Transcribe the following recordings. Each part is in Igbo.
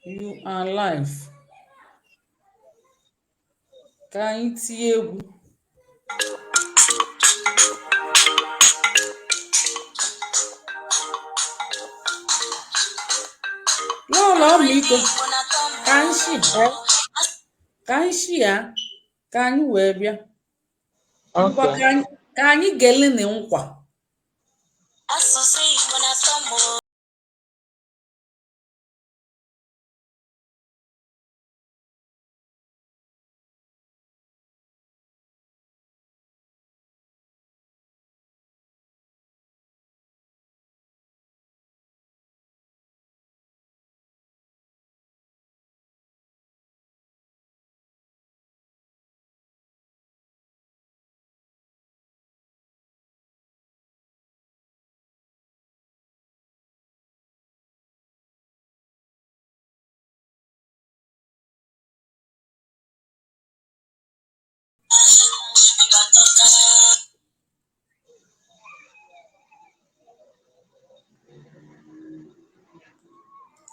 You are live. Ka anyị tie egwu. N'ụlọ ọmịiko, ka anyị ya, ka anyị wee bịa. Ngwa Okay. ka anyị gelini nkwa.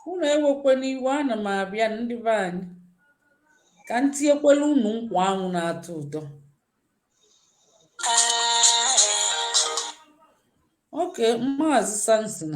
Unu ewekwana iwe, ana m abịa ndị be anyị. Ka m tinyekwala unu nkwa ahụ na-atọ ụtọ. Okay, Maazị Samson.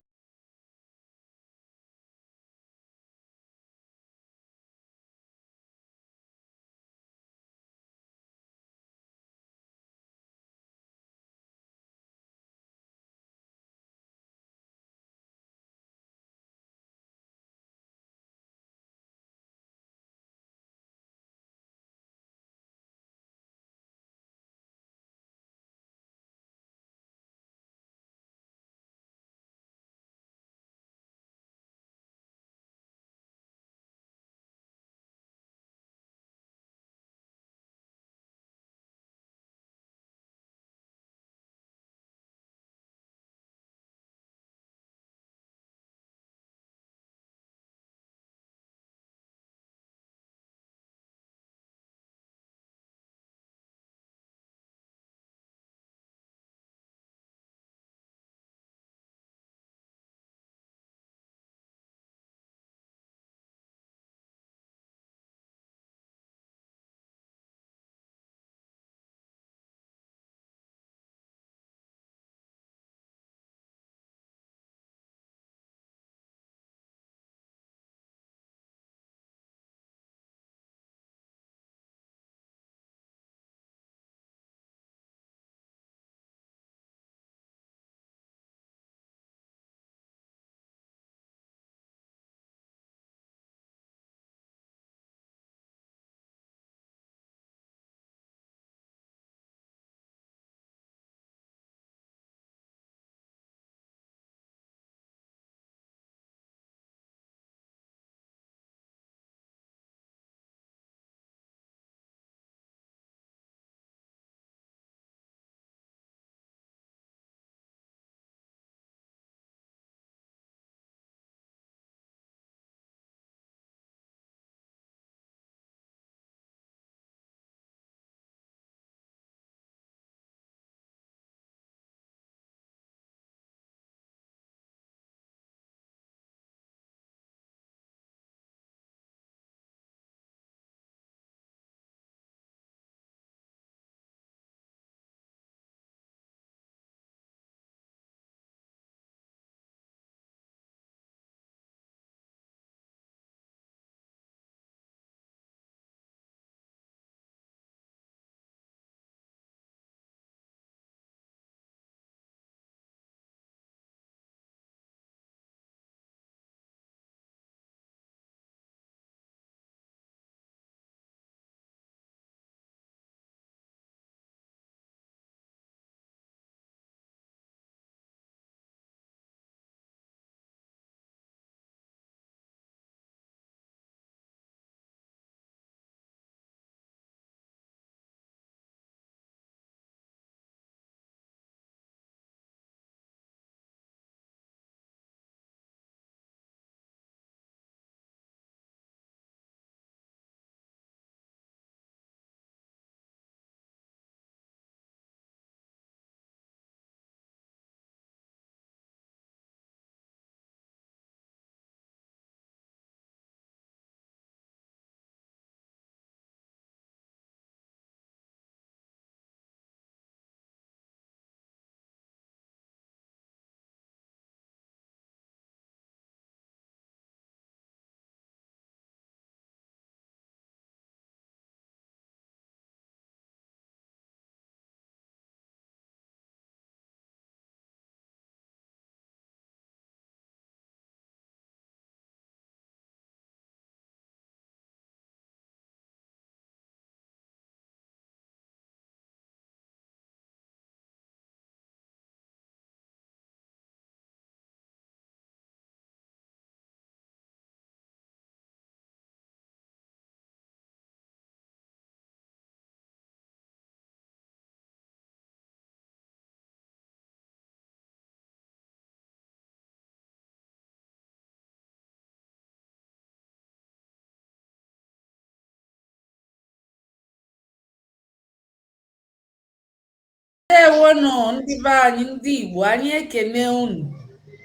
Ndewonu ndị be anyị ndị Igbo, anyị ekene unu.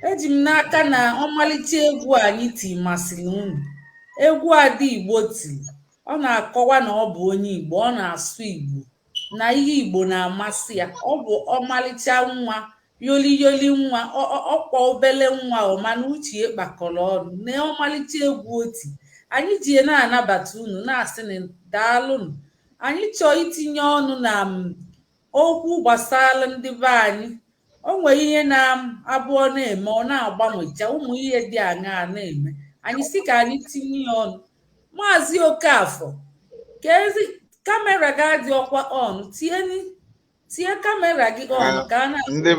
Eji m n'aka na ọmalịcha egwu anyị ti masịrị unu. Egwu Ada Igbo tiri, ọ na-akọwa na ọ bụ onye Igbo, ọ na-asụ Igbo, na ihe Igbo na-amasị ya. Ọ bụ ọmalịcha nwa, yoli yoli nwa, ọkwa obele nwa ọ mana uche kpakọrọ ọnụ na ọmalịcha egwu oti. Anyị ji na-anabata unu na-asị na daalụnụ. Anyị chọọ itinye ọnụ na okwu gbasara ndị be anyị. O nwere ihe na-abụọ na-eme, ọ na-agbanwecha ụmụ ihe dị aṅaa na-eme. Anyị si ka anyị tinye ya ọnụ. Maazị Okafọ, ka ezi kamera gị adị ọkwa ọnụ, tie kamera gị ọnụ ka a na ndị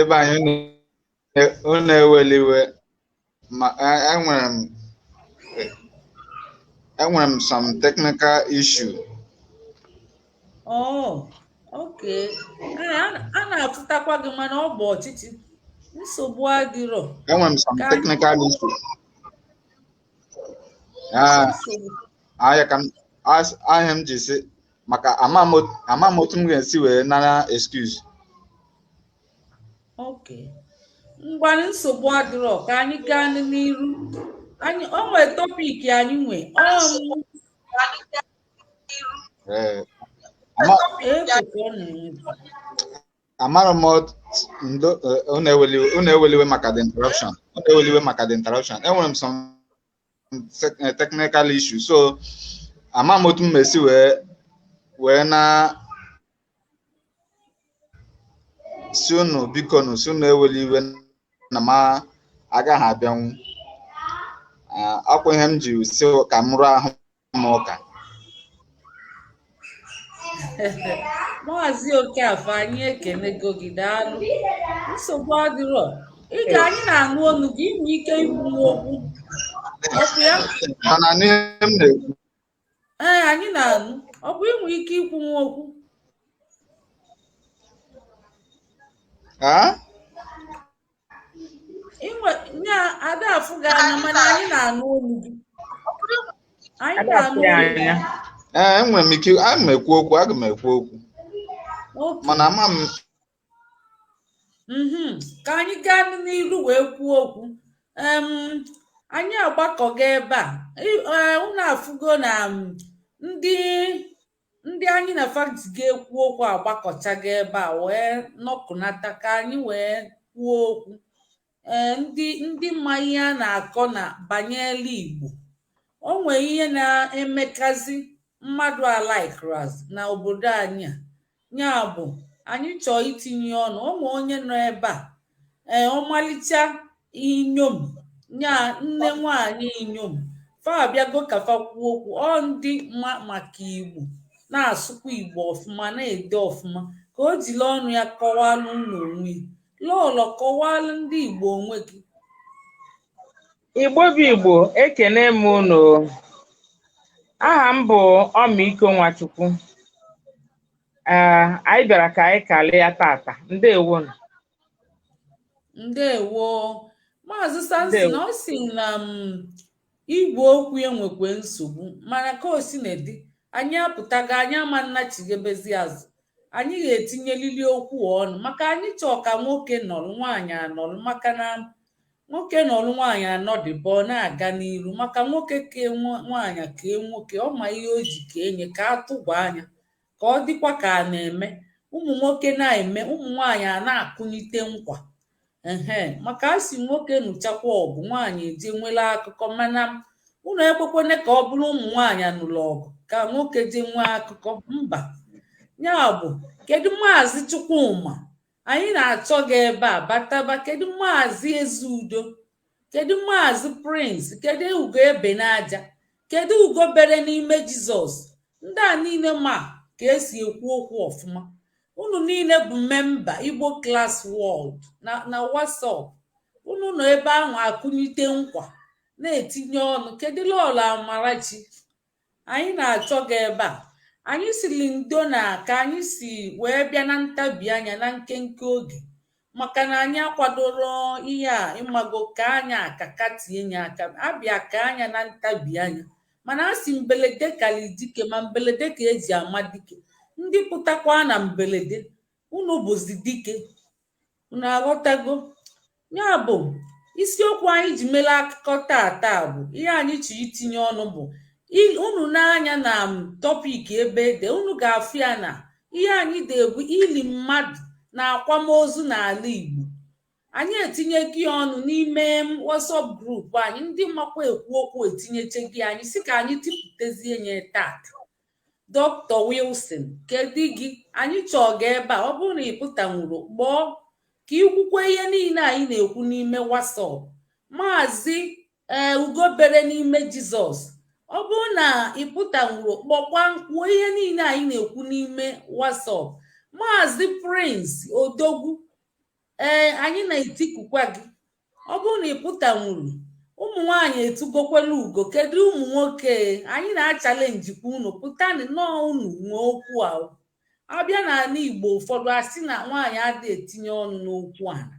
be anyị unu eweliwe ma enwere m some technical issue. Oh, okay. A na-afụtakwa gị mana ọ bụ ọchịchị, nsogbu adịrọ. Enwere m some technical issue. Ahịa m ji si maka ama m otu m ga-esi wee nara excuse. Okay. Ngwanụ nsogbu adịrọ ka anyị gaa n'iru. O nwere tọpik anyị nwe amara m unu eweliwe maka the interruption. Enwere m some technical issue, so ama m otu m esi wee na si unu biko nu si unu eweliwe na ma agaghị abịanwu. Akwa ihe m ji si ka m rụọ ahụ m ụka. Maazị Okafọ, anyị ekenego gị, daalụ. Nsogbu adịrọ. Anyị na-anụ ọnụ gị, inwe ike ikwu okwu. Ọkụ ya? Mana n'ihe m na-ekwu. Anyị na-anụ. Ọ bụ inwe ike ikwu okwu. Nya ada afụ gị anya mana anyị na-anụ olu gị. Anyị na-anụ olu gị. Enwere m ike aga m ekwu okwu. Mana ama m. Ka anyị gaa n'iru wee kwuo okwu. Anyị agbakọga ebe a. Unu afụgo na ndị anyị na fakti ga-ekwu okwu agbakọchaga ebe a wee nọkụnata ka anyị wee kwuo okwu. Ndị mma ihe a na-akọ na banyere Igbo. O nwere ihe na-emekazi mmadụ alaikras na obodo anyị a. Ya bụ anyị chọọ itinye ọnụ. O nwere onye nọ ebe a, ọmalịcha inyom, nya nne nwanyị inyom, fa abịago ka fa kwuo okwu. Ọ ndị maka Igbo, na-asụkwa Igbo ọfụma, na-ede ọfụma, ka o jiri ọnụ ya kọwalụ unu onwe. Lọlọ, kọwalụ ndị Igbo onwe gị. Igbo bụ Igbo, ekene m unu. Aha m bụ Ọmịiko Nwachukwu. Anyị bịara ka anyị kalee ya tata. Ndewo. Ndewo. Maazị Samson, ọ sị na igwe okwu enwekwe nsogbu, mana ka o si na-edi, anyị apụtaga, anyị ama nnachigebezi azụ. Anyị ga-etinyelili okwu ọnụ maka anyị chọọ ka nwoke nọrọ nwaanyị anọrọ, maka na nwoke nọrọ nwaanyị anọdịbọ na-aga n'iru, maka nwoke kee nwaanyị kee nwoke, ọ ma ihe o ji ka enye ka atụgwa anya ka ọ dịkwa ka a na-eme. Ụmụ nwoke na-eme, ụmụ nwaanyị a na-akụnite nkwa. Maka a sị nwoke nụchakwa ọgụ, nwaanyị eje nwere akụkọ. Mana unu ekwekwane ka ọ bụrụ ụmụ nwaanyị nụrụ ọgụ ka nwoke je nwee akụkọ. Mba. Ya bụ, kedu Maazị Chukwuma? Anyị na-achọ gị ebe a bataba. Kedu Maazị Ezeudo? Kedu Maazị Prince? Kedu Ugo Ebenaja? Kedu Ugo bere n'ime Jizọs? Ndị a niile ma ka esi ekwu okwu ọfụma. Unu niile bụ memba Igbo Class World na WhatsApp. Unu nọ ebe ahụ akụnite nkwa, na-etinye ọnụ. Kedu Lọlọ Amarachi? Anyị na-achọ gị ebe a. Anyị siri ndo na ka anyị si wee bịa na ntabi anya na nkenke oge, maka na anyị akwadoro ihe a ịmago ka anya akaka tie nye aka. Abịa ka anya na ntabi anya, mana a sị mbelede kali dike, ma mbelede ka eji ama dike. ndị pụtakwa na mberede unu bụzi dike, unu aghọtago. Ya bụ isiokwu anyị ji mere akụkọ tata bụ ihe anyị chọrọ itinye ọnụ bụ unu n'anya na tọpik ebe ede unu ga-afụ ya na ihe anyị na-ekwu ili mmadụ na akwamozu n'ala Igbo. Anyị etinyego ya ọnụ n'ime WhatsApp grupu anyị, ndị makwa ekwu okwu etinyechego anyị si ka anyị tipụtezie nye tata. Dr. Wilson, kedu gị? Anyị chọọ ga ebe a, ọ bụrụ na ị pụtanwuru kpọọ ka ikwukwe ihe niile anyị na-ekwu n'ime WhatsApp. Maazị Ugobere n'ime Jizọs, ọ bụrụ na ị pụtanwuru kpọkwa kwuo ihe niile anyị na-ekwu n'ime WhatsApp. Maazị Prince Odogwu, anyị na-etikukwa gị. Ọ bụrụ na ị pụtanwuru, ụmụ nwanyị etugokwela ugo, kedu ụmụ nwoke? Anyị na-achalenjikwa unu pụtanụ nọọ unu nwee okwu ahụ. Abịa n'ala Igbo ụfọdụ asị na nwaanyị adị etinye ọnụ n'okwu ana.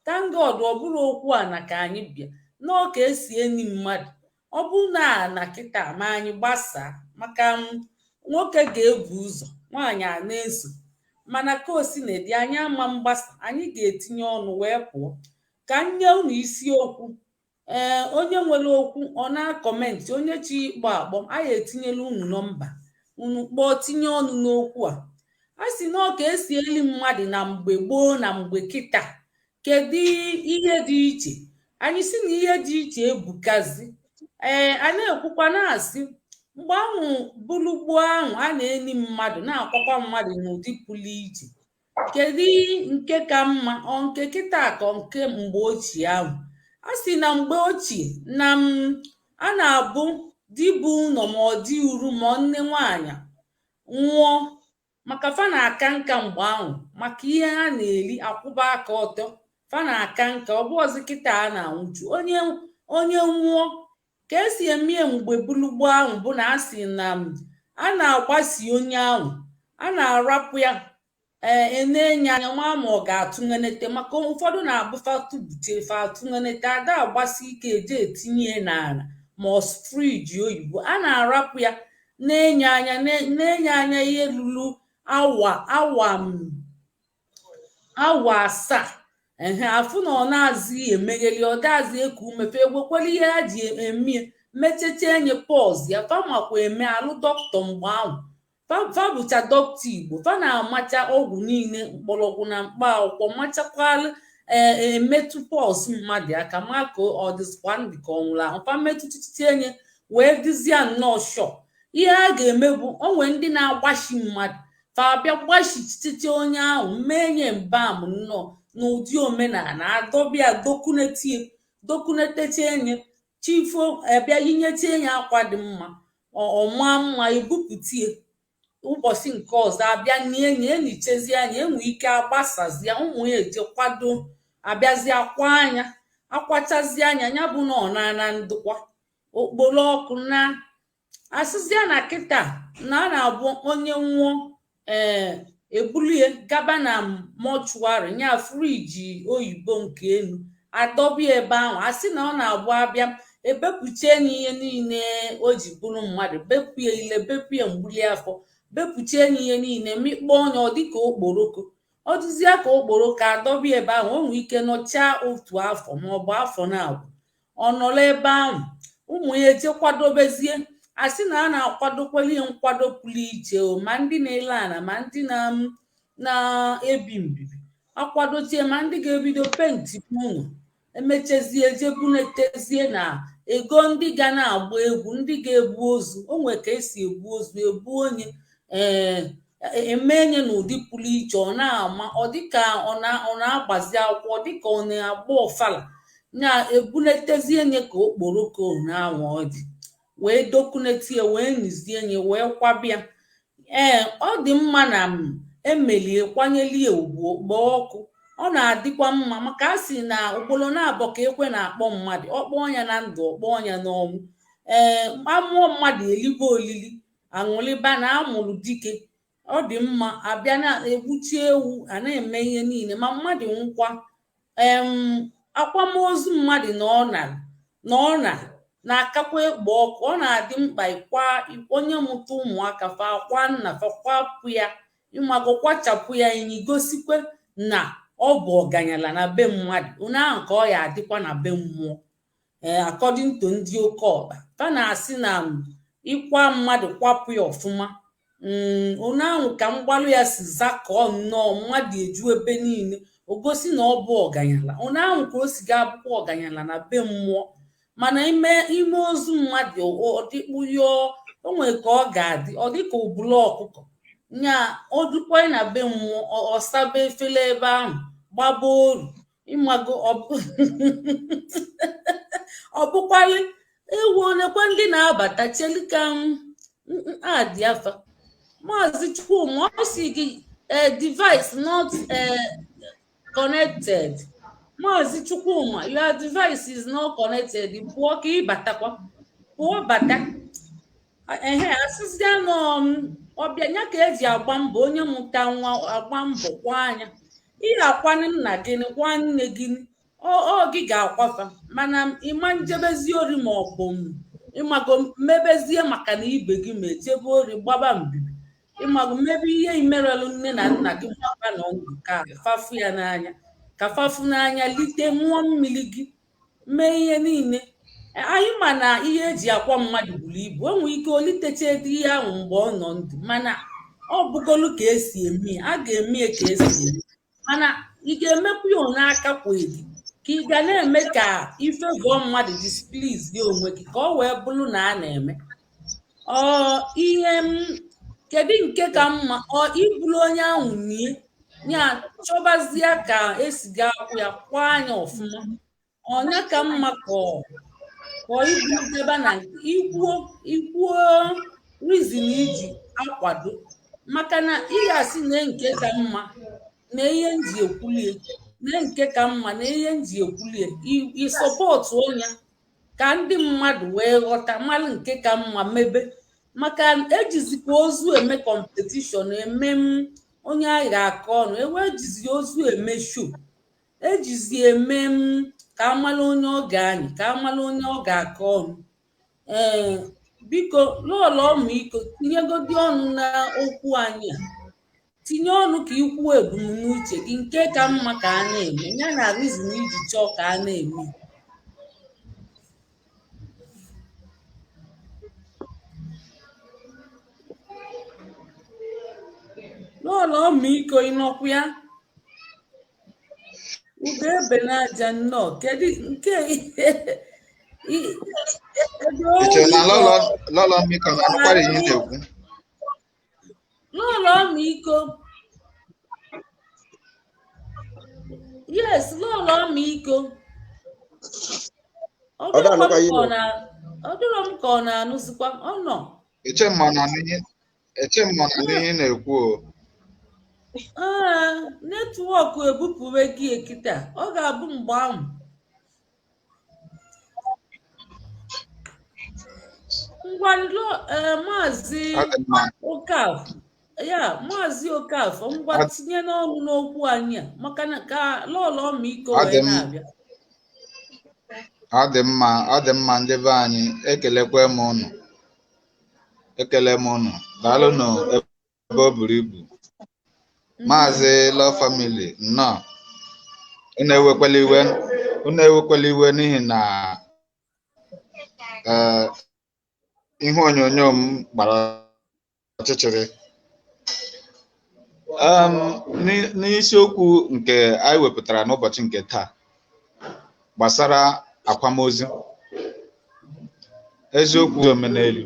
Thank God ọ bụrụ okwu ana ka anyị bịa nọọ ka esi eni mmadụ. Ọ bụ na kịta ma anyị gbasaa maka nwoke ga-ebu ụzọ nwaanyị a na-eso, mana ka o si na-edi anyị ama mgbasa, anyị ga-etinye ọnụ wee pụọ ka nye unu isiokwu. Onye nwere okwu ọ na-akọmentị, onye chi ịkpọ akpọ, anyị etinyela unu nọmba, unu kpọọ tinye ọnụ n'okwu a. A sị na ọ ka esi eli mmadụ na mgbe gboo na mgbe kịta, kedu ihe dị iche? Anyị si na ihe dị iche ebukazi. A na-ekwukwa na-asị mgbe ahụ bụrụ gboo ahụ a na-eni mmadụ na-akwakwa mmadụ n'ụdị pụrụ iche, kedu nke ka mma, ọ nke kịta ka nke mgbe ochie ahụ? A sị na mgbe ochie na a na-abụ dibụ ụlọ ma ọ dị uru ma nne nwanyị nwụọ, maka fa na-aka nka mgbe ahụ maka ihe ha na-eri akwụba aka ọtọ, fa na-aka nka. Ọ bụ ọzọ kịta a na-anwụju onye nwụọ. Ka esi eme mgbe bulugbo ahụ bụ na a sị na a na-agbasi onye ahụ, a na-arapụ ya na-enye anya nwa ma ọ ga-atụnenete, maka ụfọdụ na-abụfa tụbutere fa atụnenete, ada agbasi ike eje etinye n'ala ma ọ friji oyibo. A na-arapụ ya na-enye anya ihe lulu awa asaa. Afụ na ọ na-azị emegheli, ọ dazi eku umefe egwekwala ihe ha ji emie mechete enye pọz ya. Famakwa eme alụ dọkịta mgbe ahụ, fa bụcha dọkịta Igbo, fa na-amacha ọgwụ niile mkpọrọgwụ na mkpa akwụkwọ, machakwala emetụ pọs mmadụ aka maka ọ dịzikwa ndị ka ọ nwụrụ ahụ. Fa metụtụtụ enye wee dịzie nnọọ shọ. Ihe a ga-eme bụ onwe ndị na-agbashi mmadụ, fa bịa gbashitite onye ahụ mee nye mbam nnọọ n'ụdị omenala, adọbịa dokunetecha enye chifo bịa yinyecha enye akwa dị mma, ọma mma, ebupụtie ụbọchị nke ọzọ abịa nye enichezi anya, enwe ike agbasazia ụmụ ya eje kwado, abịazi akwa anya akwachazi anya ya bụ na ọ na ndụkwa okporo ọkụ na asịzịa na kịta na a na-abụ onye nwụọ ebulie gaba na mọchụarị nya friji oyibo nke elu adọbịa ebe ahụ. Asị na ọ na-abụ abịa ebepụchie na ihe niile o ji bụrụ mmadụ, bepụie ile, bepụie mgbuli afọ, bepụchie na ihe niile, mikpọ ọnya ọ dịka okporoko. Ọ dịzie ka okporoko adọbịa ebe ahụ, o nwee ike nọchaa otu afọ maọbụ afọ na-abụ ọ nọrọ ebe ahụ. Ụmụ ya eje kwadobezie. Asị na a na-akwadokweli nkwado pụrụ iche, ma ndị na-ele ana ma ndị na-ebi mbibi akwadochie, ma ndị ga-ebido penti ụlọ emechezie jebunetezie na ego ndị ga na-agba egwu, ndị ga-ebu ozu. O nwere ka esi ebu ozu, ebu onye emenye n'ụdị pụrụ iche, ọ na-ama ọ dịka ọ na-agbazi akwụkwọ, dịka ọ na-agba ọfala, na-ebunetezie nye ka okporoko na-anwa ọjị wee dokunetie wee nyizie nye wee kwabịa. Ọ dị mma na emelie kwanyelie ugwu kpọọ ọkụ, ọ na-adịkwa mma maka a sị na okporo na-abọ ka ekwe na-akpọ mmadụ, ọkpọọ ya na ndụ, ọkpọọ ya n'ọnwụ. Amụọ mmadụ elibe olili aṅụrịba na amụrụ dike. Ọ dị mma abịa na-egbuchi ewu, a na-eme ihe niile, ma mmadụ nwụkwa akwamozu mmadụ na na-akakwa egbe ọkụ. Ọ na-adị mkpa ịkwa onye mụta ụmụaka fa akwa nna fa kwapụ ya ịmago kwachapụ ya enyi gosikwe na ọ bụ ọganyala na be mmadụ. Onye ahụ ka ọ ya adịkwa na be mmụọ. According to ndị oke ọkpa fa na-asị na ịkwa mmadụ kwapụ ya ọfụma. Onye ahụ ka mgbalụ ya si zakọọ nnọọ mmadụ eju ebe niile o gosi na ọ bụ ọganyala. Onye ahụ ka o si ga-abụkwa ọganyala na be mmụọ. Mana ime ozu mmadụ ọdịkpụyo o nwere ka ọ ga-adị ọ dịka obulu ọkụkọ nya o dukwa na be mmụọ ọsaba efele ebe ahụ gbaba oru ịmago ọ bụkwali ewu onekwa ndị na-abata chelika adị afa Maazị Chukwuma ọ sị gị device not connected. Maazị Chukwuma, your device is not connected. Pụọ ka ịbatakwa pụọ bata asịsị anụ ọbịa nya ka eji agba mbọ onye mụta nwa agba mbọ kwa anya ihe akwanị nna gị kwa nne gị ọ gị ga-akwafa mana ịma njebezi ori ma ọ bụ ịmago mmebezie maka na ibe gị ma echebe ori gbaba mbibi ịmago mmebe ihe imerelu nne na nna gị maka na ndụ ka fafu ya n'anya ka fafu n'anya lite mmụọ mmiri gị mee ihe niile. Anyị ma na ihe eji akwa mmadụ buru ibu o nwere ike olitecha dị ihe ahụ mgbe ọ nọ ndụ mana ọ bụgolu ka esi eme a ga-eme ka esi eme mana ị ga-emekwa ya n'aka kwa gị ka ị ga na-eme ka ife gụọ mmadụ displease gị onwe gị ka ọ wee bụrụ na a na-eme ihe kedu nke ka mma ibulu onye ahụ nie ya chọbazie ka esi ga-akwụ ya kwa anya ọfụma ọnya ka mma ka ibudeba na ikwuo reason iji akwado maka na ị ga-asị na nke ka mma na ihe nji ekwulie na nke ka mma na ihe nji ekwulie ịsọpọtụ onye ka ndị mmadụ wee ghọta mmalụ nke ka mma mebe maka ejizikwa ozu eme competition eme onye a ga-akọ ọnụ ejizi ozu eme show ejizi eme ka amala onye ọ ga-anyị ka amala onye ọ ga-akọ ọnụ. Biko lọọlọ ọmịiko tinyegodi ọnụ na okwu anyị a tinye ọnụ ka ikwu ebumnuche gị nke ka mma ka a na-eme ya na reason iji chọọ ka a na-eme. Lọọlọ ọmịiko ịnọkwu ya ugo ebe n'aja nnọọ kedu nke lọlọ ọmịiko na-akwara ihe na-ekwu lọọlọ ọmịiko yes lọọlọ ọmịiko ọ dịrọ m ka ọ na-anụzikwa ọ nọ eche mma na ihe na-ekwu netwọk ebupụwe gị ekita ọ ga-abụ mgbe ahụ ngwalo maazị Okafọ ngwa tinye n'ọnụ n'okwu anyị a maka na ka lọọlọ ọmịiko wee na-abịa. Ọ dị mma ndị be anyị ekele m ụnụ daalụnụ ebe o buru ibu. Maazị Law Family nnọọ unu ewekwala iwe n'ihi na ihe onyonyo m gbara ọchịchịrị n'isiokwu nke anyị wepụtara n'ụbọchị nke taa gbasara akwamozu eziokwu omenelu.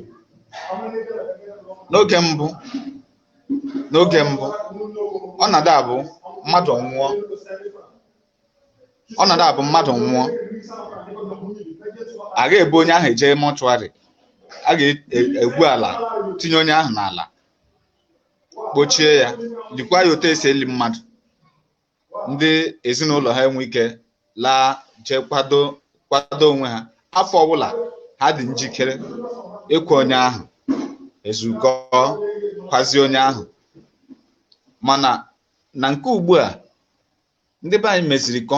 N'oge mbụ ọ na-abụ mmadụ nwụọ a ga-ebu onye ahụ eje mọchụarị a ga-egwu ala tinye onye ahụ n'ala kpochie ya dịkwa ya otu esi eli mmadụ ndị ezinụlọ ha enwe ike laa jee kwado onwe ha afọ ọbụla ha dị njikere ịkwa onye ahụ ezukọ kwazie onye ahụ. Mana na nke ugbu a ndị be anyị meziri ka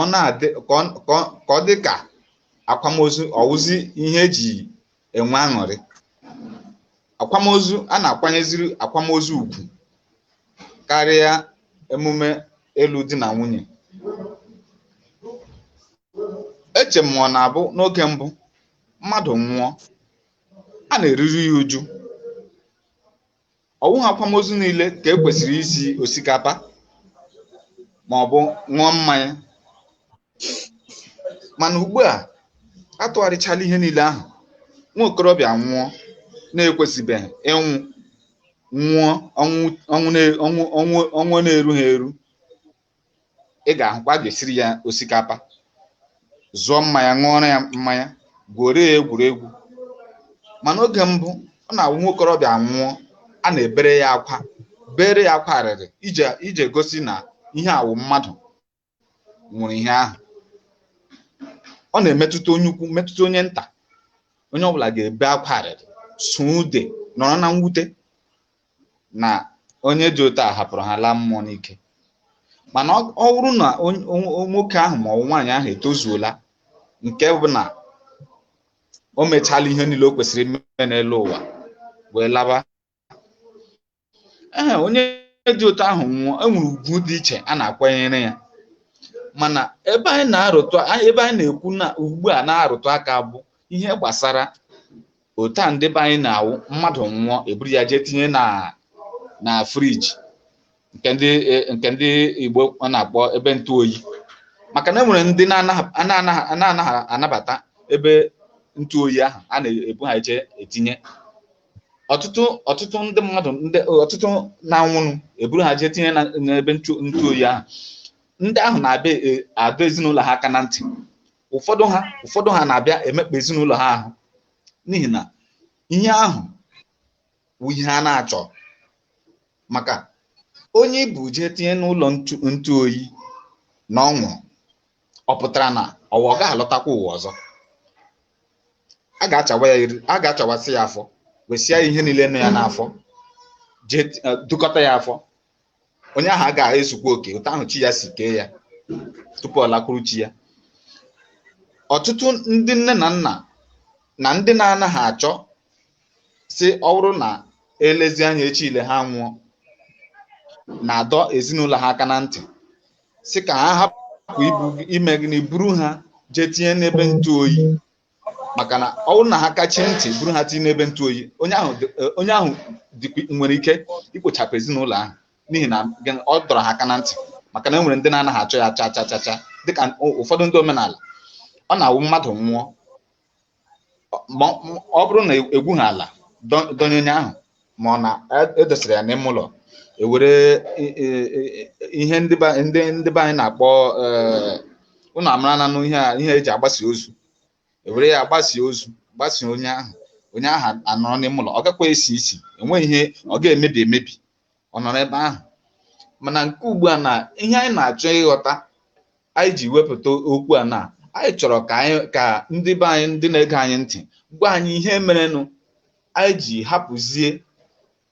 ọ dị ka akwamozu ọwụzi ihe eji enwe aṅụrị. Akwamozu a na-akwanyeziri akwamozu ugwu karịa emume elu di na nwunye. Eche m ọ na-abụ n'oge mbụ mmadụ nwụọ a na-eriri ya uju. Ọwụghị akwamozu niile ka e kwesịrị isi osikapa ma ọ bụ ṅụọ mmanya, mana ugbu a atụgharịchala ihe niile ahụ. Nwa okorobịa nwụọ na-ekwesịbeghị nwụọ ọnwụ na-erughị eru, ị ga-ahụkwa a ga-esiri ya osikapa, zụọ mmanya, ṅụọrọ ya mmanya, gwuore ya egwuregwu. Mana oge mbụ ọ na-awụ nwa okorobịa nwụọ a na-ebere ya akwa, bere ya akwa arịrị ije gosi na ihe awụ mmadụ nwụrụ ihe ahụ. Ọ na-emetụta onye ukwu, metụta onye nta. Onye ọbụla ga-ebe akwa arịrị, sụọ ude, nọrọ na mwute na onye dị otu a hapụrụ ha laa mmụọ n'ike. Mana ọ bụrụ na nwoke ahụ ma ọ bụ nwaanyị ahụ etozuola, nke bụ na o mechala ihe niile o kwesịrị ime n'elu ụwa wee laba, onye dị otu ahụ nwụọ, enwere ugwu dị iche a na-akwanyere ya. Mana ebe anyị na-ekwu na ugbu a na-arụtụ aka bụ ihe gbasara otu a ndị be anyị na-awụ mmadụ nwụọ eburu ya jee tinye na friji nke ndị Igbo ọ na-akpọ ebe ntụ oyi, maka na enwere ndị na-anaghị anabata ebe ntụ oyi ahụ a na-ebu ha eje etinye. Ọtụtụ ndị mmadụ, ọtụtụ na-anwụnụ eburu ha jee tinye n'ebe ntụ oyi ahụ. Ndị ahụ na-abịa adọ ezinụlọ ha aka na ntị. Ụfọdụ ha na-abịa emekpa ezinụlọ ha ahụ, n'ihi na ihe ahụ bụ ihe a na-achọ. Maka onye ibu jee tinye n'ụlọ ntụ oyi na ọ nwụrụ, ọ pụtara na ọ ga-alọtakwa ụwa ọzọ. A ga-achawasị ya afọ, wesịa ihe niile nọ ya n'afọ, jee dukọta ya afọ. Onye ahụ agaghị ezukwa oke otu ahụ chi ya si kee ya tupu ọ lakwuru chi ya. Ọtụtụ ndị nne na nna na ndị na-anaghị achọ si ọ bụrụ na elezi anya echi ile ha nwụọ, na-adọ ezinụlọ ha aka na ntị si ka ha hapụ ime gịnị, buru ha jee tinye n'ebe ntụ oyi. Maka na ọ bụrụ na ha kachi ntị buru ha tinye n'ebe ntụ oyi, onye ahụ nwere ike ikpochapụ ezinụlọ ahụ, n'ihi na ọ dọrọ ha aka na ntị. Maka na enwere ndị na-anaghị achọ ya cha dịka ụfọdụ ndị omenala. Ọ na-awụ mmadụ nwụọ, ọ bụrụ na egwu ha ala donye onye ahụ, ma ọ na edosara ya n'ime ụlọ, ewere ihe ndị be anyị na-akpọ ụnụ amara na ihe eji agbasi ozu, ewere ya agbasie ozu, gbasie onye ahụ anọrọ n'ime ụlọ. Ọ gakwa esi isi, enweghị ihe ọ ga-emebi emebi, ọ nọrọ ebe ahụ. Mana nke ugbu a na ihe anyị na-achọ ịghọta, anyị ji wepụta okwu a na anyị chọrọ ka ndị be anyị, ndị na-ege anyị ntị, gwa anyị ihe merenụ anyị ji hapụzie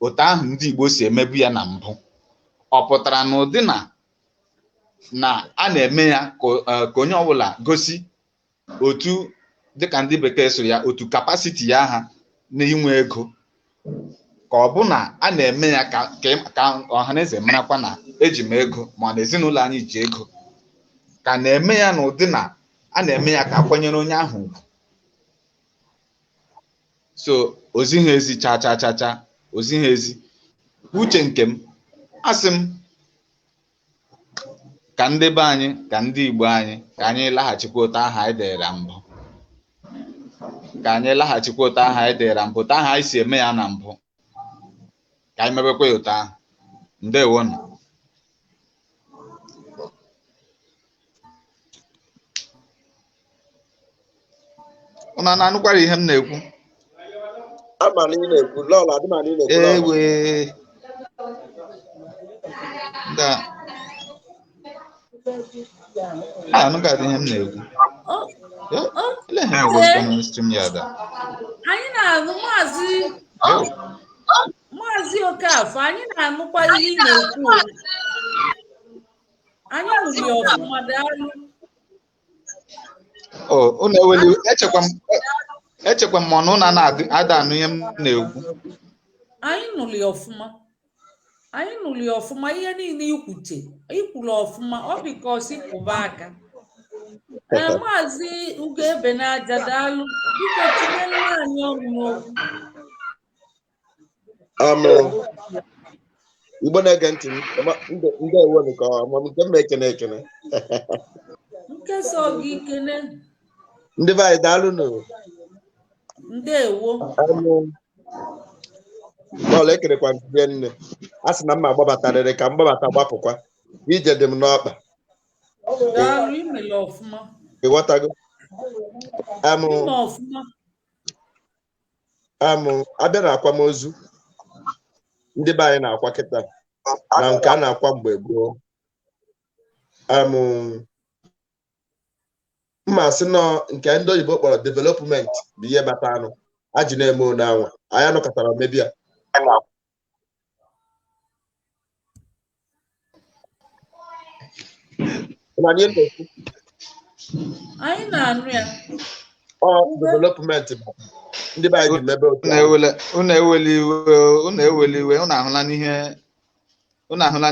otu ahụ ndị Igbo si emebu ya na mbụ. Ọ pụtara na ụdị na a na-eme ya ka onye ọbụla gosi otu, dịka ndị bekee so ya, otu kapasiti ya ha n'inwe ego, ka ọ bụ na a na-eme ya ka ọhaneze marakwa na eji m ego, ma na ezinụlọ anyị ji ego, ka na-eme ya n'ụdị na a na-eme ya ka akwanyere onye ahụ ugwu. So ozighị ezi, cha ozighị ezi. Uche nke m, asị m ka ndị be anyị, ka ndị Igbo anyị, ka anyị laghachikwa otu aha anyị dere mbụ, ka anyị laghachikwa otu aha anyị dere mbụ, otu aha anyị si eme ya na mbụ, ka anyị mebekwa ya otu ahụ. Ndewonu. Ụnụ na-anụkwara ihe m na-ekwu? Ewe anụgadị ihe m na-ekwu. Anyị na-anụ Maazị Okafọ, anyị na-anụkwa ihe ị na-ekwu. Anyị nụrụ ya ọfụma, daalụ. Unu eweli, echekwa m ọnụ na ada anụ ihe m na-ekwu. Anyị nụrụ ya ọfụma. Anyị nụrụ ya ọfụma ihe niile ikwuru ọfụma ọ bikos kwụba aka. Maazị Ugebe n'aja daalụ biko tinyere anyị ọnụ n'okwu. Igbo na-ege ntị ndị ewo nke ọma nke m ekene ekene. Nkesa gị ikene. Ndị be anyị daalụ nụ. Ndewo. N'ọla ekerekwa ndị nne a sị na mma agbabatarịrị ka mgbabata gbapụkwa ije dị m n'ọkpa. Daalụ imele ọfụma. Ịghọtago? Ime ọfụma. Abịa na akwamozu ndị be anyị na-akwa kịta na nke a na-akwa mgbe gboo. Mma sị nọ nke ndị oyibo kpọrọ development bụ ihe bata anụ aji na-eme onu anwa anyị anụkọtara mebi ya. Anyị na-anụ ya. Development ndị be anyị ji mebe otu unu eweli iwe unu ahụla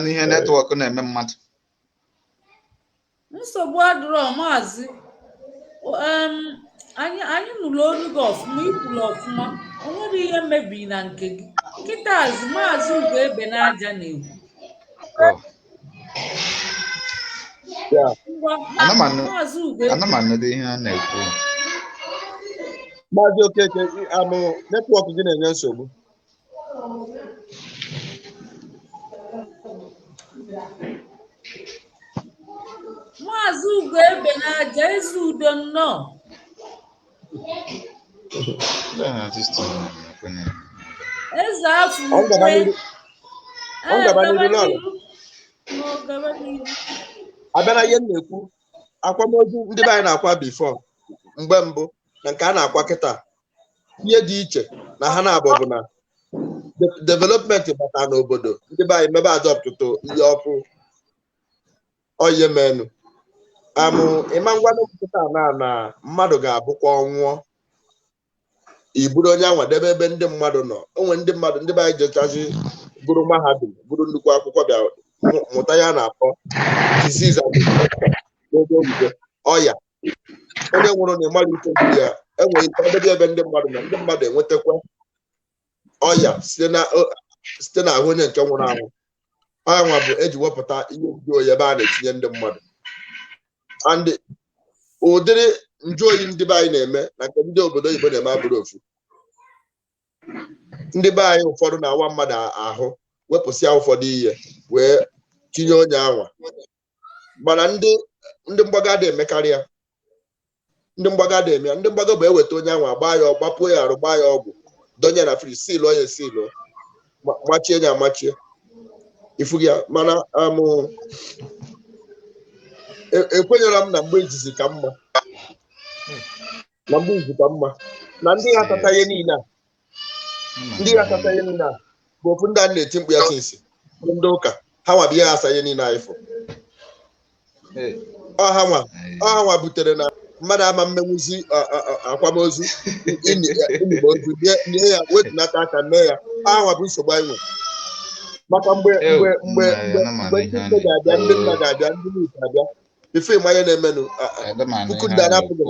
n'ihe netwọk na-eme mmadụ. Nsogbu adịrọ maazị. Anyị nụrụ olu gị ọfụma ikwuru ọfụma o nwere ihe mebiri na nke gị. Nkịta azụ maazị Ugebe n'aja na-ekwu. Maazị Ugebe. Ana m anụdị ihe a na-ekwu. Maazị Okeke netwọk gị na-enye nsogbu. Maazị Ugebe n'aja eze udo nnọọ. Eze afọ ukwe. Abịara ihe m na-ekwu akwamozu ndị be anyị na-akwa bifọ mgbe mbụ na nke a na-akwa kịta ihe dị iche na ha na-abụ bụ na development bata n'obodo ndị be anyị mebe adọpụtụ ihe ọkụ oyi menu ịma ngwanụ nkịta na mmadụ ga-abụkwa ọnwụọ iburu onye anwa debe ebe ndị mmadụ nọ. Onwe ndị mmadụ ndị be anyị jechazi bụrụ mahadum bụrụ nnukwu akwụkwọ bịa mụta ya na-akpọ disease ọya onye nwụrụ na ịmalite gburu ya enwere ike ọdebe ebe ndị mmadụ na ndị mmadụ enwetakwa ọya site na ahụ onye nke nwụrụ anwụ. Ọya nwa bụ eji wepụta ihe nju oyi ebe a na-etinye ndị mmadụ and ụdịrị nju oyi ndị be anyị na-eme na nke ndị obodo oyibo na-eme abụrụ ofu. Ndị be anyị ụfọdụ na-awa mmadụ ahụ wepụsịa ụfọdụ ihe wee tinye onye anwa mana ndị mgbaga dị emekarị ya. Ndị mgbaga dị eme ya ndị mgbaga bụ eweta onye anwa gbaa ya gbapụo ya arụ gbaa ya ọgwụ donye na friji silụọ ya esilụọ machie ya amachie ifu ya. Mana ekwenyere m na mgbe izizi ka mma na ndị ga-atata ihe niile a bụ ofu ndị a na-eti mkpu ya sinsi ndị ụka ha nwa bụ ihe asa ihe niile anyị fụ. Ọha nwa butere na mmadụ ama mmenwuzi akwamozu inigbe ozu nye ya wetunata aka mee ya. Ọha nwa bụ nsogbu anyị nwere maka mgbe ndị nne ga-abịa ndị nna ga-abịa ndị nwunye ga-abịa ife ịmanye na-emenụ puku ndị anapụghị na.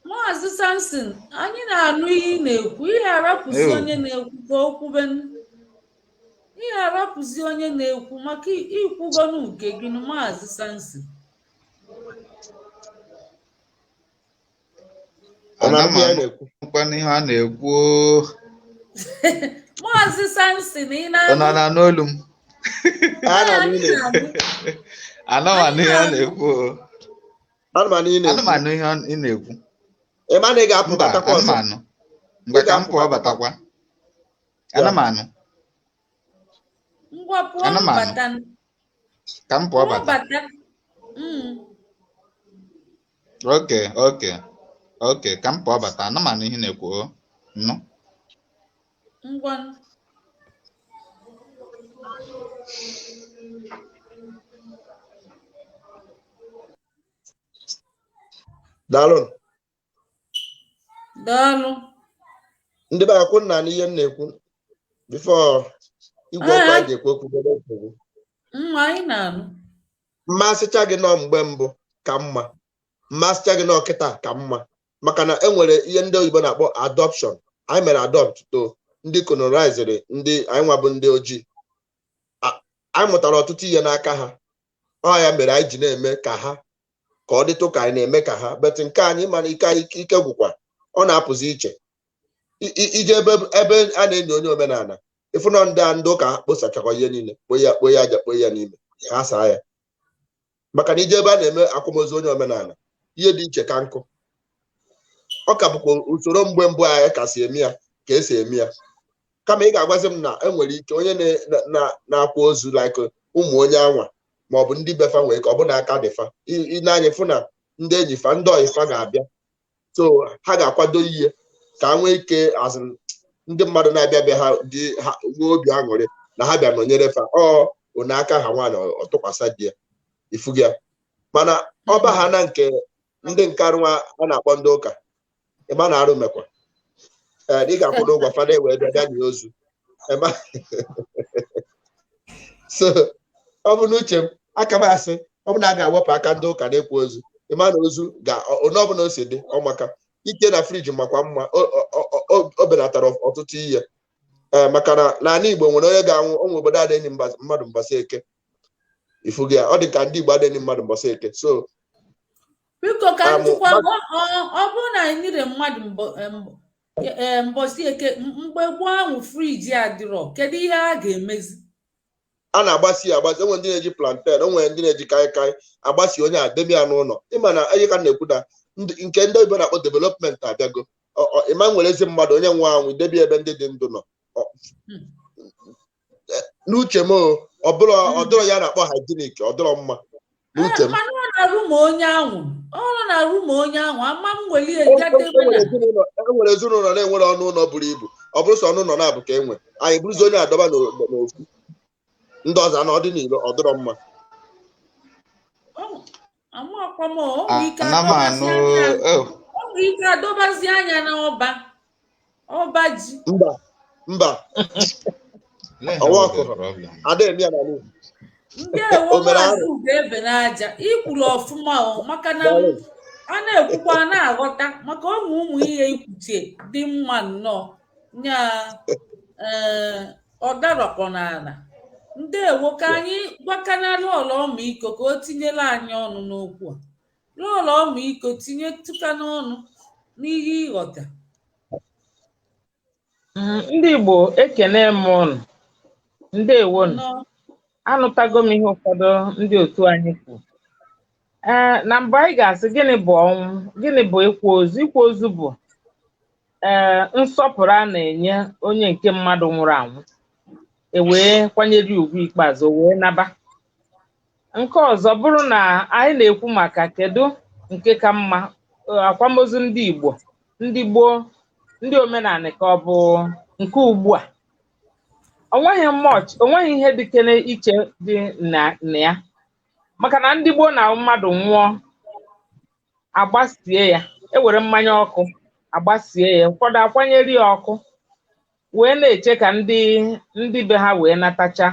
Maazị Samson anyị na-anụ ihe ị na-ekwu ihe arapụzi onye na-ekwu ka o kwube ihe arapụzi onye na-ekwu maka ikwugonu nke gị Maazị Samson. Ihe a na-ekwu Maazị Samson ị na n'olu m anụmanụ ihe a na-ekwu anụmanụ ihe ị na-ekwu anụmanụ mgbe ka m pụọ batakwa anụmanụ ka m pụọ bata. Okay ka m pụọ bata anụmanụ ihe na-ekwu nọ. Daalụ. Ndị be akwụ nna n'ihe m na-ekwu before igwe okwu anyị ga-ekwu okwu anyị na-anụ. Mmasịcha gị nọ mgbe mbụ ka mma, mmasịcha gị nọ kịta ka mma, maka na enwere ihe ndị oyibo na-akpọ adoption. Anyị mere adopt to ndị colonized, ndị anyị nwa bụ ndị ojii. Anyị mụtara ọtụtụ ihe n'aka ha, ọ ya mere anyị ji na-eme ka ha, ka ọ dịtụ ka anyị na-eme ka ha. Bet nke anyị mana ike gwụkwa, ọ na-apụzi iche. Ije ebe a na-enyo onye omenala, ịfụnọ ndị ụka ha kposachakwa ihe niile, kpoe ya aja, kpoe ya n'ime, ha saa ya. Maka na ije ebe a na-eme akwamozu onye omenala, ihe dị iche ka nkụ. Ọ ka bụkwa usoro mgbe mbụ anyị kasị eme ya ka esi eme ya. Kama ị ga-agwazi m na enwere ike onye na-akwa ozu like ụmụ onye anwa maọbụ ndị befa nwere ka ọ bụ na aka dịfa ịna-anya fụ na ndị enyi fa, ndị ọyịfa ga-abịa, so ha ga-akwado ihe ka ha nwee ike azụ ndị mmadụ na-abịa bịa ha nwee obi aṅụrị na ha bịa nọnyere fa one aka ha nwaanyị ọtụkwasị di ya ifuga. Mana ọba ha na nke ndị nkarụ a na-akpọ ndị ụka ịma na-arụ mekwa ị ga-akwụdo ụgwọ fada wee bịa nye ozu. So ọ bụ n'uche m, aka m asị ọ bụ na a ga-awepụ aka ndị ụka na-ekwu ozu, ịma na ozu onye ọbụla o si dị ọmaka ike na friji makwa mma, o belatara ọtụtụ ihe. Maka na n'ala Igbo nwere onye ga-anwụ, onwe obodo adịghị mmadụ mbọsị eke ifuga ya, ọ dị ka ndị Igbo adịghị mmadụ mbọsị eke. So biko ka ntụkwa ọ bụrụ na anyị nyere mmadụ mbọsị eke, mgbe gboo ahụ friji adịrọ, kedu ihe a ga-emezi? A na-agbasi ya agbasi. Enwere ndị na-eji plantain, onwere ndị na-eji kaikai agbasi onye a debe ya n'ụlọ. Ịma na onye ka na-ekwu na nke ndị oyibo na-akpọ development abịago. Ịma nwere ezi mmadụ onye nwe anwụ debe ebe ndị dị ndụ nọ. N'uche m ọdụrọ ya na-akpọ hygienic, ọdụrọ mma n'uche m. Enwere ezinụlọ na-enwere ọnụ ụlọ buru ibu, ọ bụrụ sọ ọnụ ụlọ na-abụ ka enwe anyị bụrụzi onye adọba n'ofu ndị ọzọ na ọdị niile ọdụrọ mma. Ike adọbazi anya n'ọba ji. Mba ada eme ya na n'ugwu. Ndị ewo maazị Ugebe n'aja ikwuru ọfụma maka na a na-ekwukwa na-aghọta maka ụmụ ihe ikwuche dị mma nnọọ nya ọ darọkọ n'ala. Ndị ewo ka anyị gwakanala ụlọ ọmịiko ka o tinyela anyị ọnụ n'okwu a. N'ụlọ ọmịiko tinye tụka n'ọnụ n'ihe ịghọta. Ndị Igbo ekene m ụnụ, ndewo nụ. Anụtago m ihe ụfọdụ ndị otu anyị kwuru. Na mgbe anyị ga-asị gịnị bụ ọnwụ, gịnị bụ ịkwa ozu? Ịkwa ozu bụ nsọpụrụ a na-enye onye nke mmadụ nwụrụ anwụ, wee kwanyere ugwu ikpeazụ wee naba. Nke ọzọ bụrụ na anyị na-ekwu maka kedu nke ka mma, akwamozu ndị Igbo, ndị gboo, ndị omenala ka ọ bụ nke ugbu a. Onweghị ihe dịkere iche dị na ya, maka na ndị gboo na mmadụ nwụọ agbasie ya, ewere mmanya ọkụ agbasie ya, ụfọdụ akwanyere ya ọkụ wee na-eche ka ndị be ha wee natacha.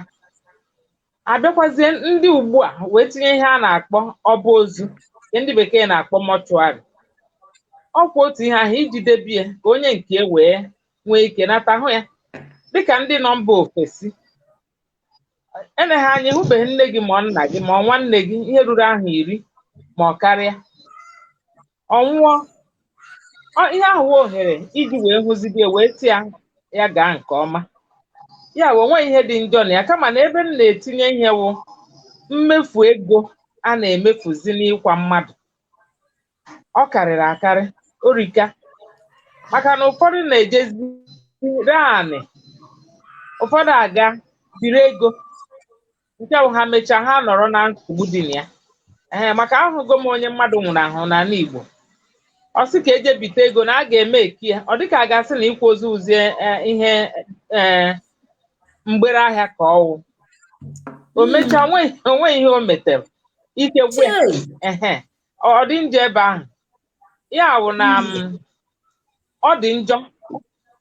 Abịakwazie ndị ugbu a wee tinye ihe a na-akpọ ọba ozu, ndị bekee na-akpọ mọchụarị. Ọkwa otu ihe ahụ iji debie ka onye nke wee nwee ike nata hụ ya. Dịka ndị nọ mba ofesi, eneghi anya hụbeghị nne gị ma nna gị ma nwanne gị ihe ruru ahụ 10 ma ọ karịa. Ọ nwụọ, ihe ahụ wee ohere iji wee hụzide wee tia ya gaa nke ọma. Ya bụ onwe ihe dị njọ na ya, kama na ebe m na-etinye ihe wụ mmefu ego a na-emefuzi n'ịkwa mmadụ. Ọ karịrị akarị, orika, maka na ụfọdụ na-ejezi anị, ụfọdụ aga biri ego nke ahụ ha mechaa ha nọrọ na nsogbu dị na ya. Maka ahụgo m onye mmadụ nwụrụ ahụ n'ala Igbo, ọ sị ka eje bite ego na a ga-eme eki ya, ọ dịka a ga-asị na ịkwa ozu uzie ihe mgbere ahịa ka ọwụ. O mechaa onwe ihe o metere ike gwe ọ dị njọ ebe ahụ. ya wụ na ọ dị njọ,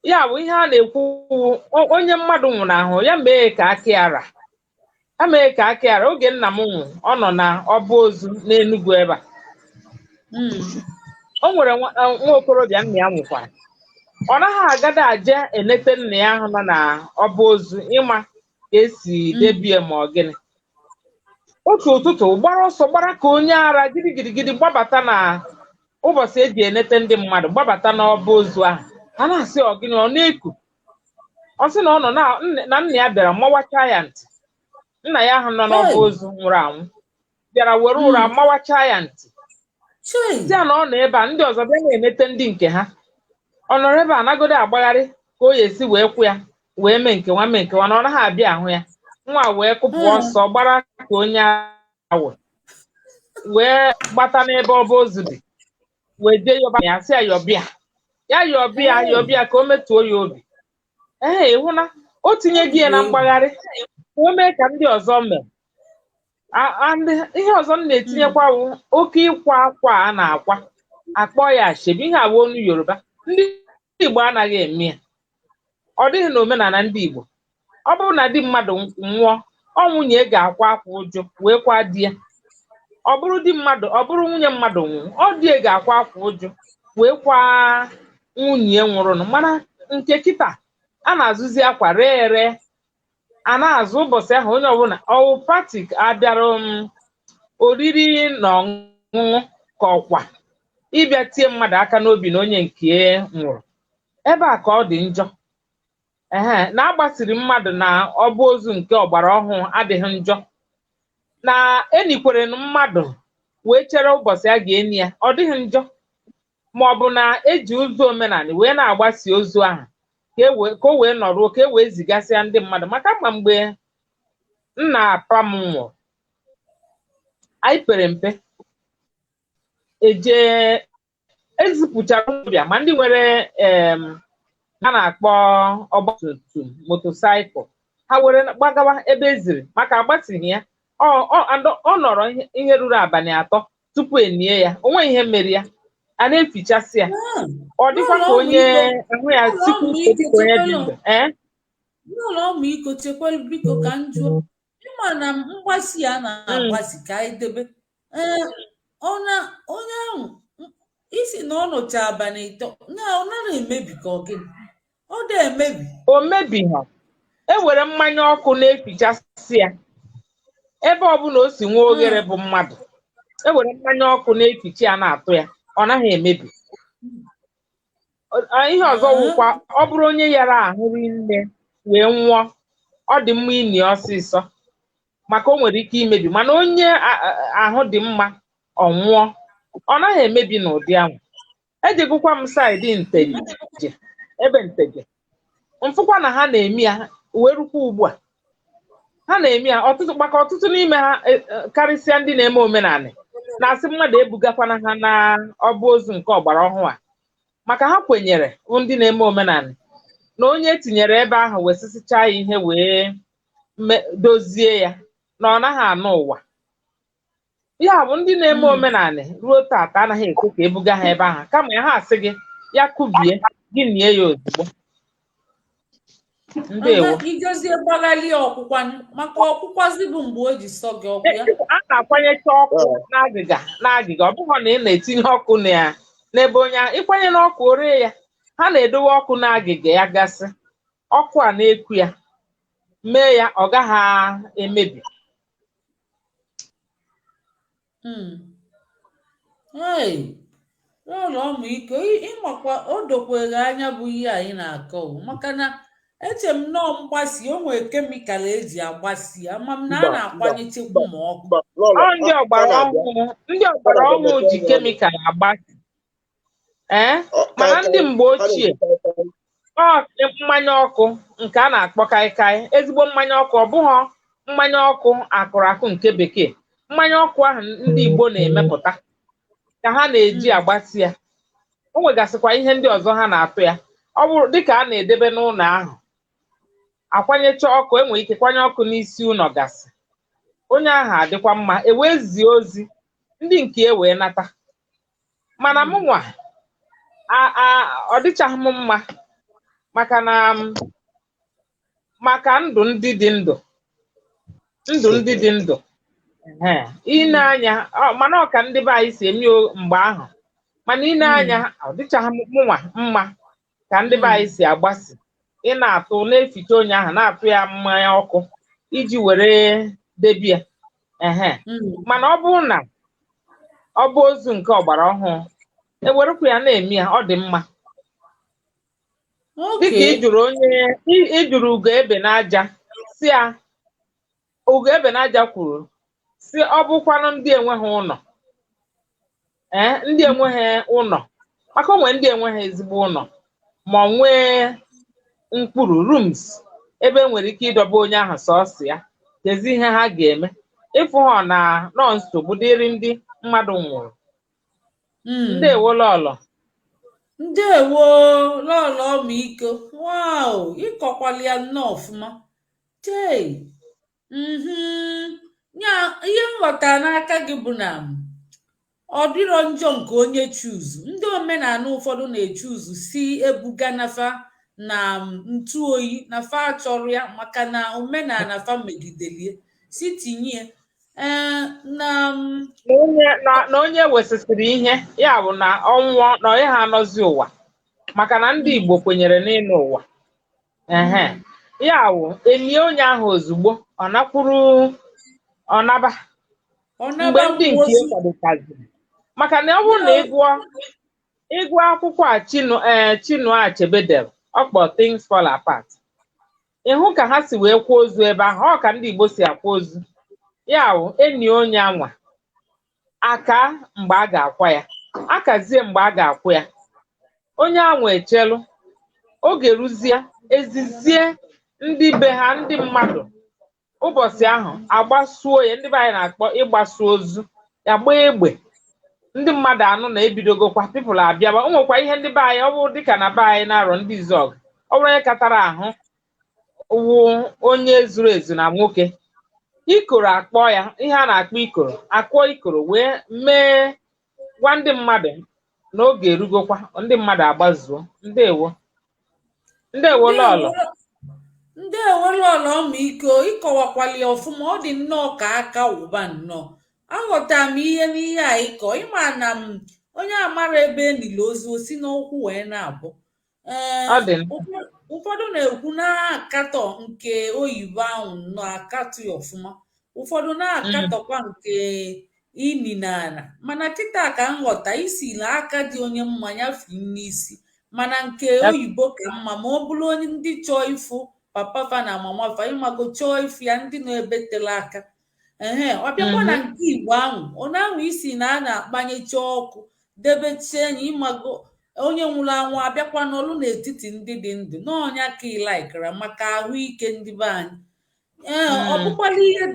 ya bụ ihe a na-ekwu onye mmadụ nwụrụ ahụ ya mee ka akị ara, ya mee ka akị ara. Oge nna m nwụrụ, ọ nọ na ọba ozu n'Enugu ebe a. O nwere nwa okorobịa nna ya nwụkwara, ọ naghị agada aje enete nna ya ahụ nọ na ọba ozu ịma ka esi debie ma ọ gịnị. Otu ụtụtụ gbara ọsọ gbara ka onye ara gidigidi gbabata na ụbọchị eji enete ndị mmadụ, gbabata n'ọba ozu ahụ. Ha na-asị ọ gịnị, ọ na-eku. Ọ sị na ọ nọ na nna ya bịara mawacha ya ntị. Nna ya ahụ nọ n'ọba ozu nwụrụ anwụ bịara were ụra mawacha ya ntị. Si ya na ọ nọ ebe a, ndị ọzọ bịa na-enete ndị nke ha. Ọ nọrọ ebe a nagodo agbagharị ka o yesi wee kwụ ya wee mee nkewa na ọ naghị abịa ahụ ya. Nwa wee kụpụ ọsọ gbara ka onye awụ wee gbata n'ebe ọba ozu dị, wee jee yọba ya, sị ya yọbịa ka o metuo ya obi. Ịhụ na o tinye gị ya na mgbagharị ka o mee ka ndị ọzọ mee. Ihe ọzọ m na-etinyekwa bụ oke ịkwa akwa a na-akwa, akpọ ya ashebi. Ihe awụ onu Yoruba, ndị Igbo anaghị eme ya. Ọ dịghị na omenala ndị Igbo. Ọ bụrụ na di mmadụ nwụọ, ọ nwunye ga-akwa akwa ụjụ wee kwa di ya. Ọ bụrụ nwunye mmadụ nwụrụ, ọ di ga-akwa akwa ụjụ wee kwa nwunye nwụrụnụ. Mana nke kịta a na-azụzi akwa ree a na-azụ ụbọchị ahụ onye ọbụla ọwụ patik abịara oriri na ọṅụṅụ ka ọkwa ịbịa tie mmadụ aka n'obi na onye nke nwụrụ. Ebe a ka ọ dị njọ. Na agbasiri mmadụ na ọba ozu nke ọgbara ọhụụ adịghị njọ. Na enikwere mmadụ wee chere ụbọchị a ga-eni ya, ọ dịghị njọ. Ma ọ bụ na eji ụzọ omenala wee na-agbasi ozu ahụ ka o wee nọruo, ka e wee zigasịa ndị mmadụ. Maka ma mgbe nna apa m nwụrụ, anyị pere mpe ezipụchara ọbịa ma ndị nwere a na-akpọ ọgbatumtum motosaịkụl, ha were gbagawa ebe eziri maka agbasighị ya. Ọ nọrọ ihe ruru abalị 3 tupu enie ya. O nweghị ihe mere ya, a na-efichasị ya. Ọ dịkwa ka onye ahụ ya sikwu onye dị ndụ. N'ụlọ ọmịiko chekwara biko ka m jụọ, ịma na mgbasi a na-agbasi ka anyị debe onye ahụ isi na ọ nọcha abalị 3 ọ naghị emebi ka ọ gịnị? Ọ dị emebi. O mebi ha. Ewere mmanya ọkụ na-efichasị ya ebe ọbụla o si nwe oghere bụ mmadụ. Ewere mmanya ọkụ na-efichi ya na-atụ ya, ọ naghị emebi. Ihe ọzọ wụkwa, ọ bụrụ onye yara ahụ rinne wee nwụọ, ọ dị mma ini ọsịsọ maka o nwere ike imebi. Mana onye ahụ dị mma ọ nwụọ, ọ naghị emebi n'ụdị ahụ. Ejegokwa m saịdị Nteje, ebe Nteje mfụkwa na ha na-eme ya wee rukwa ugbu a. Ha na-eme ya maka ọtụtụ n'ime ha, karịsịa ndị na-eme omenala, na-asị mmadụ ebugakwana ha na ọba ozu nke ọgbara ọhụụ a. Maka ha kwenyere ndị na-eme omenala na onye etinyere ebe ahụ wee sịsịchaa ya ihe wee dozie ya, na ọ naghị anụ ụwa. Ya bụ ndị na-eme omenala ruo taata anaghị ekwe ka ebuga ha ebe ahụ, kama ha asị gị ya kubie gị nie ya ozugbo. Ndewo. Ijozie gbaghali ọkwụkwa maka ọkwụkwazi bụ mgbe o ji sọ gị ọkụ ya. A na-akwanyecha ọkụ n'agịga. Ọ bụghị na ị na-etinye ọkụ n'ebe onye ahụ ịkwanye n'ọkụ ore ya. Ha na-edowe ọkụ n'agịga ya gasị, ọkụ a na-eku ya mee ya ọ gaghị emebi. Ụlọ ọmịiko ịmakwa o dokwere anya bụ ihe anyị na-akọ, maka na eche m nọọ mgbasi o nwere kemikal eji agbasi ama m na a na-akwanyechekwu ma ọkụ. Ndị ọgbara ọhụụ ji kemikal agbasi. Mana ndị mgbe ochie mmanya ọkụ nke a na-akpọ kaikai, ezigbo mmanya ọkụ, ọ bụghị mmanya ọkụ akụrụ akụ nke bekee. Mmanya ọkụ ahụ ndị Igbo na-emepụta ka ha na-eji agbasi ya. O nwegasịkwa ihe ndị ọzọ ha na-atụ ya. Ọ bụrụ dịka a na-edebe n'ụlọ ahụ, akwanyecha ọkụ, enwere ike kwanye ọkụ n'isi ụlọ gasị. Onye ahụ adịkwa mma, ewee zie ozi ndị nke wee nata. mana mụnwa ọ dịchaghị m mma maka na maka ndụ ndị dị ndụ ndị dị ndụ ine anya mana ọka ndị be anyị si eme mgbe ahụ mana ine anya ọ dịchaghị mụnwa mma ka ndị be anyị si agbasi ị na-atụ na-eficha onye ahụ na-atụ ya mmanya ọkụ iji were debie mana ọ bụrụ na ọ bụ ozu nke ọgbara ọhụụ ewerekwa ya na-eme ya ọ dị mma dịka ịjụrụ ugo ebe n'aja si ya ugo ebe n'aja kwuru si ọ bụkwanụ ndị enweghị ụlọ ndị enweghị ụlọ maka onwe ndị enweghị ezigbo ụlọ ma ọ nwee mkpụrụ rooms ebe enwere ike ịdọba onye ahụ sọọsọ ya kezi ihe ha ga-eme ịfụ ha na nọ nsogbu dịrị ndị mmadụ nwụrụ. Ndewo lọlọ. Ndewo lọlọ ọmịiko. Wow, ịkọkwala ya nnọọ ọfụma. Chei. Nya ihe nghọta n'aka gị bụ na ọ dịrọ njọ nke onye chuzu. Ndị omenala ụfọdụ na-echuzu si ebuga nafa na ntụ oyi na fa achọrọ ya maka na omenala fa megidelie si tinye na onye wesịsịrị ihe ya bụ na ọnwụọ na onye ha anọzi ụwa maka na ndị Igbo kwenyere n'ịnụ ụwa ya bụ enye onye ahụ ozugbo ọ nakwuru ọnaba mgbe ndị nke kwadokaziri maka na ọ bụrụ na ịgụọ akwụkwọ a Chinua Achebe dere ọkpọ Things Fall Apart ịhụ ka ha si wee kwa ozu ebe ahụ ọ ka ndị Igbo si akwa ozu ya bụ enyi onye anwa aka mgbe a ga-akwa ya akazie mgbe a ga-akwụ ya onye anwa echelu oge ruzie ezizie ndị be ha ndị mmadụ ụbọchị ahụ agbasuo ya ndị be anyị na-akpọ ịgbasu ozu ya gbaa egbe ndị mmadụ anụ na-ebidogokwa pipụl abịaba o nwekwa ihe ndị be anyị ọ bụ dịka na be anyị na-arọ ndị Izọg ọ bụrụ onye katara ahụ wụ onye zuru ezu na nwoke ikoro akpọ ya ihe a na-akpọ ikoro akpọ ikoro wee mee gwa ndị mmadụ n'oge erugokwa ndị mmadụ agbazuo. Ndewo lọlọ. Ndewo lọlọ ọmịiko ịkọwakwala ya ọfụma ọ dị nnọọ ka aka ụba nnọọ aghọtara m ihe n'ihe a ịkọ ịma na onye amara ebe enile ozu osi n'okwu wee na-abụ ụfọdụ na-ekwu na-akatọ nke oyibo ahụ nọ akatọ ya ọfụma ụfọdụ na-akatọkwa nke ini na ana mana kịta ka nghọta isi na aka dị onye mmanya fi n'isi mana nke oyibo ka mma ma ọ bụrụ onye ndị chọọ ịfụ papa fa na mama fa ịmago chọọ ịfụ ya ndị na-ebetela aka ọ bịakwa na nke Igbo ahụ onye ahụ isi na a na-akpanyecha ọkụ debechie enyi ịmago onye nwụrụ anwụ abịakwa n'ọlụ n'etiti ndị dị ndụ n'ọnya ka ịlaikara maka ahụike ndị be anyị ọ bụkwala ihe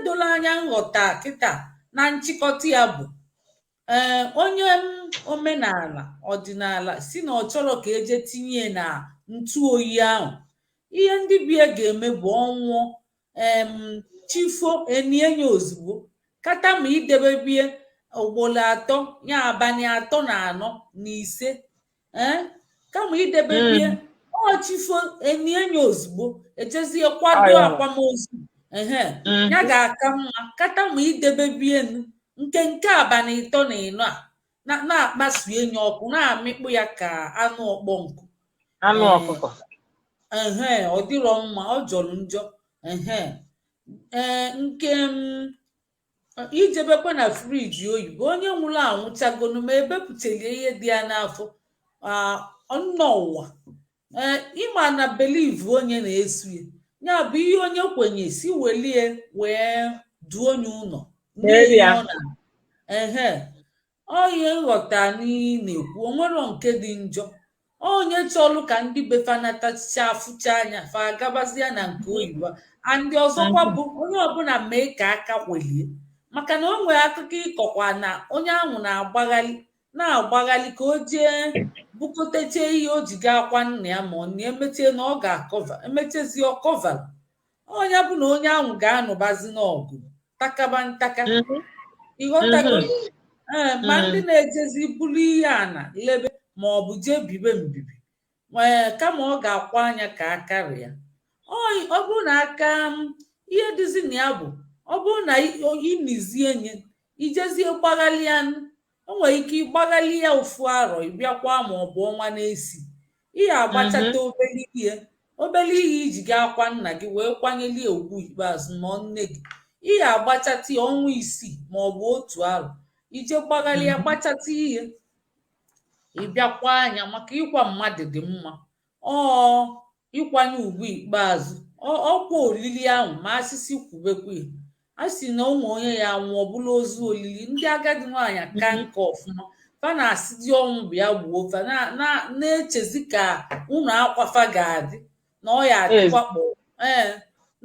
dolo anya nghọta kịta na nchịkọta ya bụ onye omenala ọdịnala si na ọ chọrọ ka eje tinye na ntụ oyi ahụ ihe ndị bie ga-eme bụ ọnwụọ chifo enienye ozugbo kata ma idebe bie ugboro atọ ya abalị 3 na 4 na 5 kama idebe bie ọchifo enienye ozugbo ejezie kwado akwamozu ya ga-aka mma kata ma idebe bienu nke abalị 3 na 4 a na-akpasu enyi ọkụ na-amịkpụ ya ka anụ ọkpọ nkụ anụ ọkụkọ ọ dịrọ mma ọ jọrọ njọ nke ijebekwa na friji oyibo onye nwụrụ anwụchagonu ma ebepụtara ihe dị ya n'afọ nnọọ ụwa ịma na believe onye na-esu ya bụ ihe onye kwenye si welie wee duo onye ụlọ onye nghọta n'ihe na-ekwu onwero nke dị njọ onye chọlụ ka ndị befanatacha afụcha anya fa agabazia na nke oyibo ndị ọzọkwa bụ onye ọbụla mee ka aka kwelie maka na o nwere akụkọ ịkọkwa na onye ahụ na-agbaghalị ka o jee bukọtacha ihe o ji gaa akwa nna ya ma ọ na emechie na ọ ga-akọva emechezi ọkọvala onye bụ na onye ahụ ga-anụbazi n'ọgụ takaba ntaka ịghọtago ma ndị na-ejezi buru ihe ana lebe ma ọ bụ jee bibe mbibi kama ọ ga-akwa anya ka akarị ya. Ọ bụrụ na aka ihe dịzi na ya bụ ọ bụrụ na imizie nye ijezie gbaghalịa, o nwere ike ịgbaghalị ya ofu arọ ịbịakwa ma ọ bụ ọnwa na-esi ihe agbachata obere ihe iji gị akwa nna gị wee kwanyelie ugwu ikpeazụ nọ nne gị, ihe agbachata ọnwa 6 ma ọ bụ otu arọ ije gbaghalịa gbachata ihe ịbịakwa anya maka ịkwa mmadụ dị mma ịkwanye ugwu ikpeazụ ọkwa olili ahụ ma asịsị kwubekwa ya a sị na ụmụ onye ya nwụọ ọbụla ozu olili ndị agadi nwaanyị ka nka ọfụma fa na-asị dị ọnwụ bịa gbuo fa na-echezi ka ụnụ akwafa ga-adị na ọ ya adịkwakpọ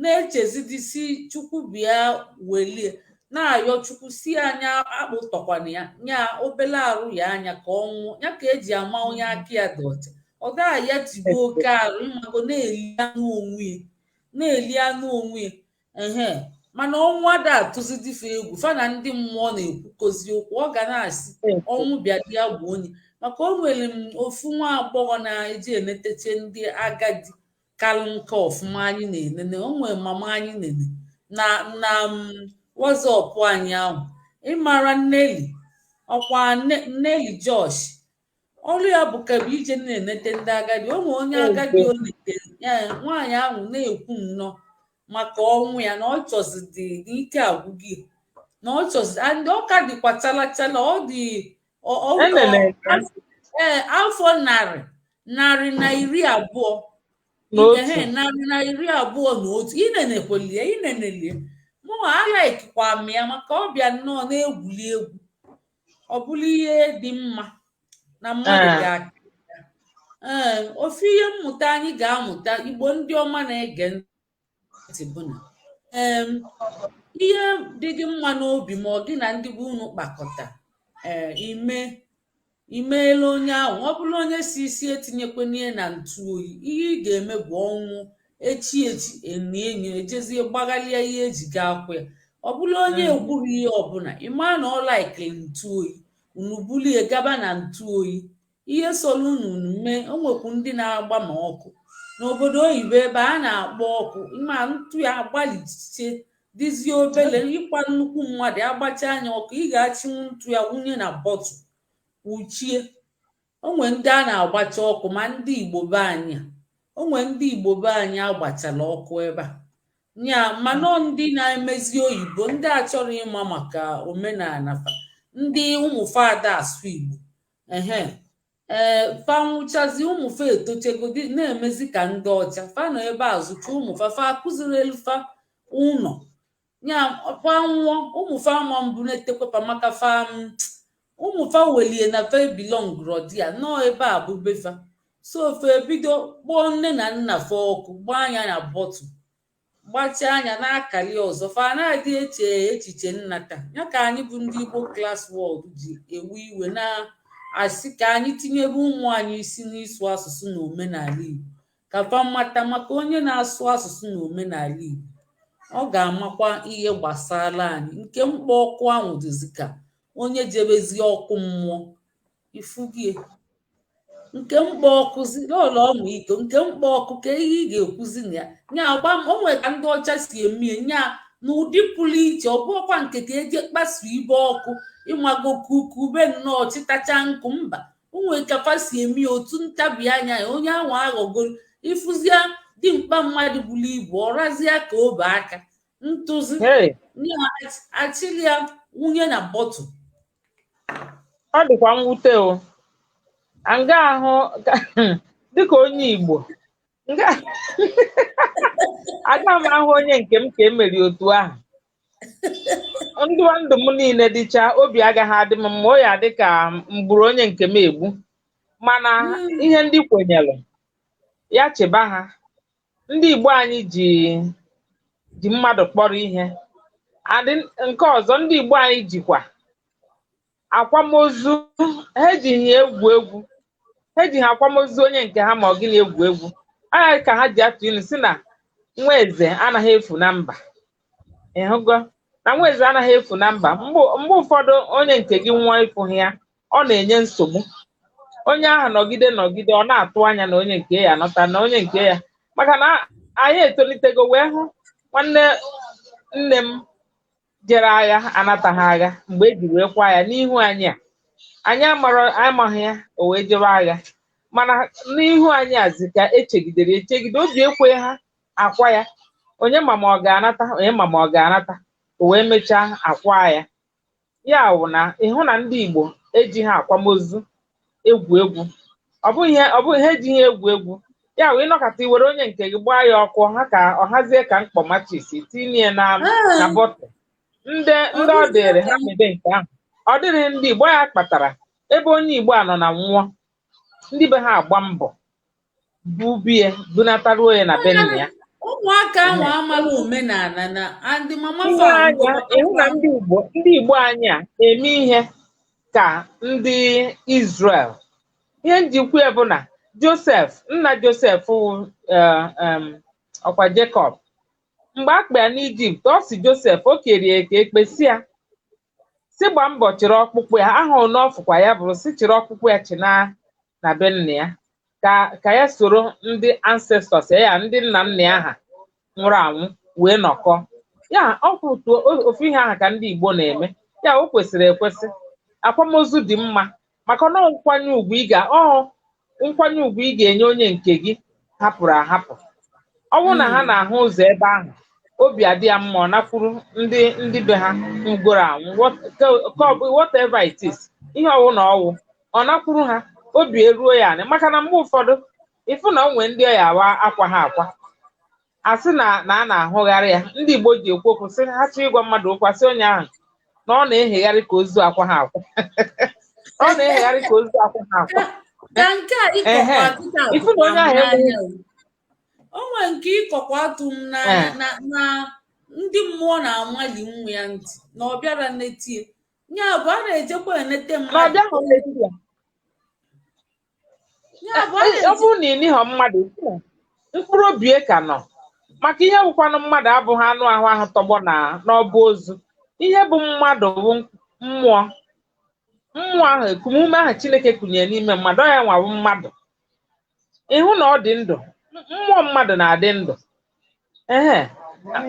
na-echezi dịsi chukwu bịa welie na-ayọ chukwu si anya akpụtọkwana ya nya obele arụ ya anya ka ọ nwụọ ya ka eji ama onye aka ya dị ọcha ọ gaghị ya tigbuo oke arụ ịmago na-eli anụ onwe ya mana ọnwụ ada atụzi dịfe egwu fa na ndị mmụọ na-ekwukozi okwu ọ ga na-asị ọnwụ bịa dị ya gbuo onye maka o nwere ofu nwa agbọghọ na-eji eneteche ndị agadi kalụ nke ọfụma anyị na-enene o nwere mama anyị nene na wọzọpụ anyị ahụ ịmara Nneli ọkwa Nneli Josh ọrụ ya bụ ka bụ ije na-enete ndị agadi o nwere onye agadi o netere ya nwaanyị ahụ na-ekwu nnọọ maka ọnwụ ya na ọ chọzidi n'ike agwụgị na ọ chọzi ọ ka dịkwa chalachala ọ dị afọ narị na iri abụọ na otu inenelie mụ alaikikwa m ya maka ọ bịa nnọọ na-egwuli egwu ọ bụrụ ihe dị mma na mmadụ ga-aka ofu ihe mmụta anyị ga-amụta Igbo ndị ọma na-ege ntị bụ na ihe dị gị mma n'obi ma ọ gị na ndị bụ unu kpakọta imeela onye ahụ ọ bụrụ onye si isi etinyekwenye na ntụ oyi ihe ị ga-eme bụ ọnwụ echi enyi ejezie gbaghalịa ihe eji ga akwụ ya ọ bụrụ onye ekwuru ihe ọbụla ịma na ọ laikiri ntụ oyi unu bulie gaba na ntụ oyi ihe solu unu mee o nwekwu ndị na-agba ma ọkụ n'obodo oyibo ebe a na-akpọ ọkụ ma ntụ ya agbaliche dịzie obele ịkwa nnukwu mmadụ agbacha anya ọkụ ị ga-achinwu ntụ ya wunye na bọtụ kwuchie onwe ndị a na-agbacha ọkụ ma ndị Igbo be anyị onwe ndị Igbo be anyị agbachala ọkụ ebe a nya mana ndị na-emezi oyibo ndị a chọrọ ịma maka omenala fa ndị ụmụfada asụ Igbo fanwụchazi ụmụfa etochegodi na-emezi ka ndị ọcha fa nọ ebe azụcha ụmụfa fa akụziri elufa ụnọ nya fa nwụọ ụmụfa ma mbụ na-etekwapa maka fa ụmụfa welie na fa ebilongrọdia nọọ ebe a bụ befa so fe ebido kpọọ nne na nna fa ọkụ gbaa anya na bọtụ gbachaa anya na-akali ọzọ fa na-adị eche echiche nnata ya ka anyị bụ ndị Igbo Class World ji ewe iwe na-asị ka anyị tinyebe ụmụ anyị isi n'ịsụ asụsụ na omenala Igbo ka fa mmata maka onye na-asụ asụsụ na omenala Igbo ọ ga-amakwa ihe gbasara anyị nke mkpa ọkụ ahụ dịzi ka onye jebezi ọkụ mmụọ ifugie nke mkpa ọkụzi n'ụlọ ọmụ iko nke mkpa ọkụ ka ihe ị ga-ekwuzi na ya nya agba o nwere ka ndị ọcha si emie nya n'ụdị pụrụ iche ọ bụrụkwa nke ka eji kpasu ibe ọkụ ịmago kuku ube nnọọ chịtacha nkụ mba o nwere ka fa si emie otu ntabi anya ya onye ahụ aghọgoro ịfụzie dimkpa mmadụ buru ibu ọrazie ka obe aka ntụzi nya achịli ya wunye na bọtụ ọ dịkwa mwute o nga ahụ dịka onye Igbo aga m ahụ onye nke m ka emeri otu ahụ ndụ m niile dịcha obi agaghị adị m mma o ya dị ka mgburu onye nke m egbu mana ihe ndị kwenyere ya cheba ha ndị Igbo anyị ji mmadụ kpọrọ ihe adị nke ọzọ ndị Igbo anyị jikwa akwamozu ha ejighị egwu ha ejighị akwamozu onye nke ha ma ọ gịnị egwu anya ka ha ji atụ ilu si na nwa eze anaghị efu na mba ịhụgo na nwa eze anaghị efu na mba. Mgbe ụfọdụ onye nke gị nwa ịfụghị ya, ọ na-enye nsogbu. Onye ahụ nọgide ọ na-atụ anya na onye nke ya anọta na onye nke ya, maka na anyị etolitego wee hụ nwanne nne m jere agha anataghị agha mgbe e jiri wee kwa ya n'ihu anyị a. Anyị amaghị ya, o wee jebe agha, mana n'ihu anyị azi ka echegidere obi ekwe ha akwa ya. Onye ma ma ọ ga-anata, onye ma ma ọ ga-anata, o wee mechaa akwa ya. Ya wụ na ịhụ na ndị Igbo ejighị akwamozu egwu egwu. Ọ bụghị ihe ejighị egwu egwu. Ya wụ ịnọkọta iwere onye nke gị gbaa ya ọkụ, ha ka ọ hazie ka mkpọmachis tinye na bọtụ. Ndị ọ dịrị ha mebe nke ahụ. Ọ dịrị ndị Igbo ya kpatara ebe onye Igbo a nọ na nwụọ, ndị be ha agba mbọ bubie bunataruo ya na be nna ya. Ụmụaka ahụ amala omenala na ndị mama Ihe anya ịhụ na ndị Igbo anyị a eme ihe ka ndị Israel. Ihe njikwa ya bụ na Josef, nna Josef ọkwa Jacob, mgbe akpa ya n'Ijipt, ọ si Josef o kerie eke ekpesi ya si gba mbọ chịrị ọkpụkpụ ya. Ahụ n'ọfụkwa ya bụrụ si chịrị ọkpụkpụ ya chịna na be nna ya ka ya soro ndị ancestors ya, ndị nna nna ya ha nwụrụ anwụ wee nọkọ. Ya ọkwụtụ ofu ihe ahụ ka ndị Igbo na-eme. Ya o kwesịrị ekwesị. Akwamozu dị mma maka na nkwanye ugwu ị ga-enye onye nke gị hapụrụ ahapụ. Ọ bụrụ na ha na-ahụ ụzọ ebe ahụ, obi adị ya mma, ọ nakwuru ndị be ha ngworo anwụ, whatever it is, ihe ọwụ na ọwụ, ọ nakwuru ha, obi eruo ya anị. Maka na mgbe ụfọdụ ịfụ na onwe ndị ọya awa akwa ha akwa, asị na a na-ahụgharị ya. Ndị Igbo ji ekwu okwu sị ha chọọ ịgwa mmadụ okwu, asị onye ahụ na ọ na-ehegharị ka ozu akwa ha akwa. Ọ na-ehegharị ka ozu akwa ha akwa. Ịfụ na onye ahụ enweghị. Onwe nke ịkọkwa atụ m n'anya na ndị mmụọ na-amali nwa ya ntị na ọ bịara netie. Ya bụ a na-ejekwa enete mmadụ. Ọ bụrụ na ịnịghọ mmadụ, mkpụrụ obi ka nọ. Maka ihe bụkwanụ mmadụ abụghị anụ ahụ tọgbọ n'ọba ozu. Ihe bụ mmadụ bụ mmụọ. Mmụọ ahụ, ekumume ahụ Chineke kụnyere n'ime mmadụ, ọ ya nwa bụ mmadụ. Ịhụ na ọ dị ndụ, mmụọ mmadụ na-adị ndụ.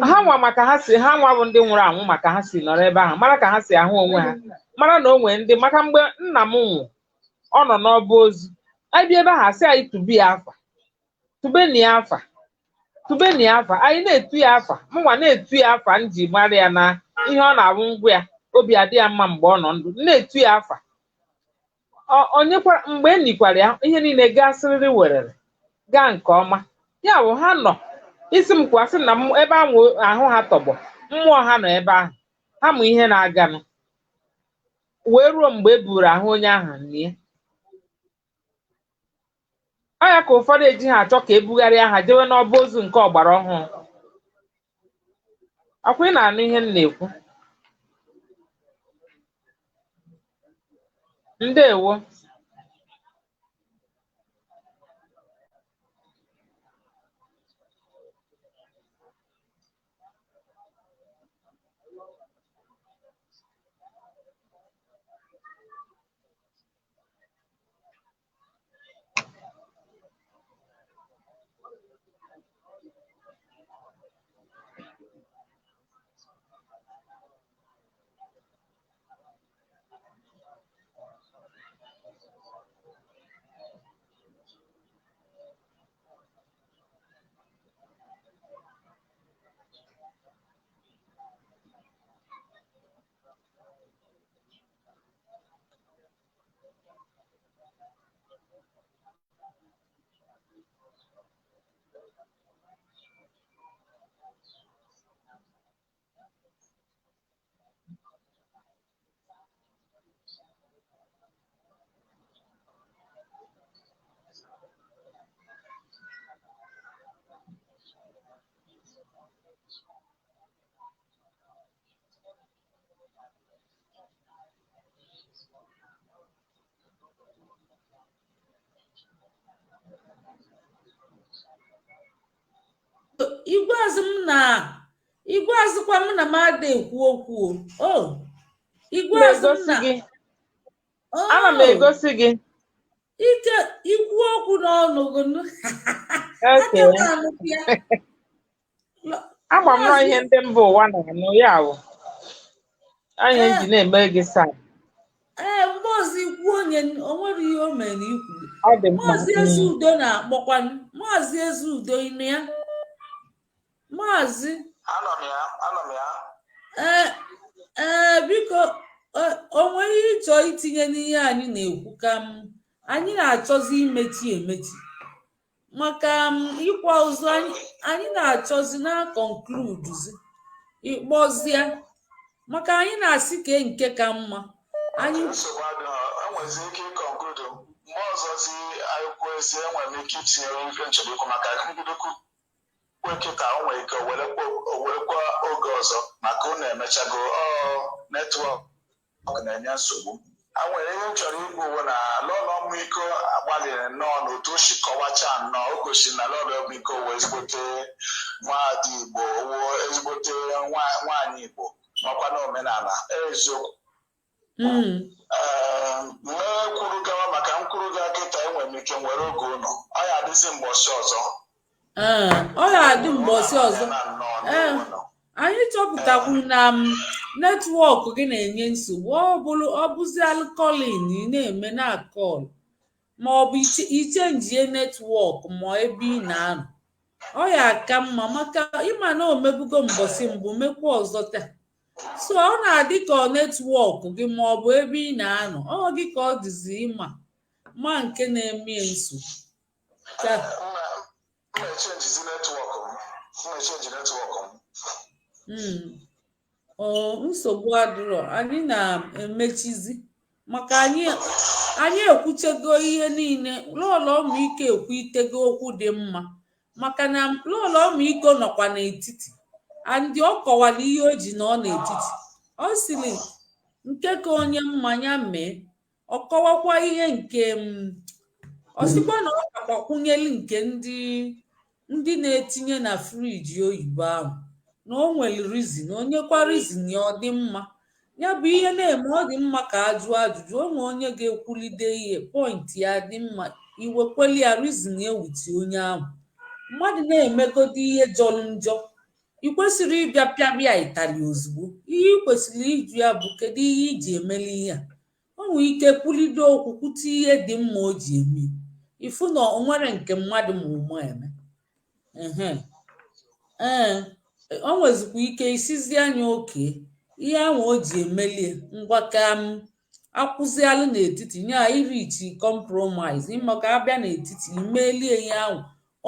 Ha nwa maka ha nwa bụ ndị nwụrụ anwụ, maka ha si nọrọ ebe ahụ, mara ka ha si ahụ onwe ha, mara na o nwere ndị. Maka mgbe nna m nwụ, ọ nọ n'ọba ozu, anyị bịa ebe ahụ asị anyị tube ya afa, tubeni ya afa, tubeni ya afa. Anyị na-etu ya afa, mụnwa na-etu ya afa, m ji mara ya na ihe ọ na-abụ ngwa ya, obi adị ya mma mgbe ọ nọ ndụ, na-etu ya afa. Onyekwara mgbe e nikwara ya, ihe niile gaa sịrịrị werere gaa nke ọma. Ya bụ ha nọ isi m kwasị na ebe ahụ ha tọgbọ, mmụọ ha nọ ebe ahụ, ha mụ ihe na-aganụ wee ruo mgbe e buru ahụ onye ahụ nie. Ọ ya ka ụfọdụ eji ha achọ ka ebugharịa ha jewe n'ọba ozu nke ọgbara ọhụrụ. Ọkwa ị na-anụ ihe m na-ekwu? Ndewo. Igwe azụ m Igwe azụkwa m na m ada ekwu okwu igwe azụ m na-egosi na gị ana m egosi gị ike ikwu okwu n'ọnụ gị aka m okay anụkwu ya. agba m nọ Maazị ihe ndị mba ụwa na-anụ ya ahụ anyị ee ji na-eme gị saa mgbe ọzọ ikwu onye onwere ihe o mere na ikwu. ọ dị mma Maazị Ezeudo na-akpọkwanụ. Maazị Ezeudo ine ya maazị Anọ m ya. Biko onwe ihe ịchọ itinye n'ihe anyị na-ekwu ka anyị na-achọzi emechi maka ịkwa ụzụ anyị na-achọzi na konkluduzi ịkpọzie maka anyị na-asị ka nke ka mma anyị nsogbu adịghị enwezi ike ịkonkludu mgbe ọzọzi anyị kwuezie enwere m ike itinye ife nchọrọ maka mbidokwu kịta o nwere ike owerekwa oge ọzọ maka unu emechago netwọk na-enye nsogbu. A nwere ihe m chọrọ ikwu uwe na lọlọ ọmụiko agbalịrị nnọọ n'otu o si kọwacha nnọọ o gosiri na lọlọ ọmụiko wee ezigbote nwaada Igbo wuo ezigbote nwaanyị Igbo makwa na omenala eziokwu. Mee kwuru gawa maka nkwuru ga kịta enwere m ike nwere oge ụnọ ọ ya adịzi mbọsị ọzọ ọ ga-adị mbọsị ọzọ. Anyị chọpụtakwuru na netwọk gị na-enye nsogbu ọ bụzialụ kọlin ị na-eme na kọl ma ọ bụ ichenjie netwọk ma ebe ị na-anọ ọ ya aka mma maka ịma na omebugo mbọsị mbụ mekwa ọzọ taa so ọ na-adị ka netwọk gị ma ọ bụ ebe ị na-anọ ọ gị ka ọ dịzi ịma ma nke na-eme nsogbu nsogbu adịrọ anyị na-emechizi maka anyị ekwuchego ihe niile lọlọ ọmịiko ekwutego okwu dị mma maka na lọlọ ọmịiko nọkwa n'etiti andị ọ kọwara ihe o ji na ọ n'etiti ọ sịrị nke ka onye mmanya mee ọ kọwakwa ihe nke ọ sịkwa na ọ gakwakwunyelu nke ndị na-etinye na friji oyibo ahụ na o nwere rizin onyekwa rizin ya ọ dị mma ya bụ ihe na-eme ọ dị mma ka ajụ ajụjụ onwe onye ga-ekwulide ihe pọintị ya dị mma iwekweli ya rizin ewuti onye ahụ mmadụ na-emegodi ihe jọrọ njọ ị kwesịrị ịbịa pịabịa ịtali ozugbo ihe ị kwesịrị ịjụ ya bụ kedu ihe iji emeli ihe a o nwere ike kwulide okwu kwute ihe dị mma o ji eme ifu na o nwere nke mmadụ ma ụmụ eme o nwezikwa ike isizi anya oke ihe ahụ o ji emelie ngwa ka akwụzialụ n'etiti nya irichi kọmpromise ịmaka abịa n'etiti imelie ihe ahụ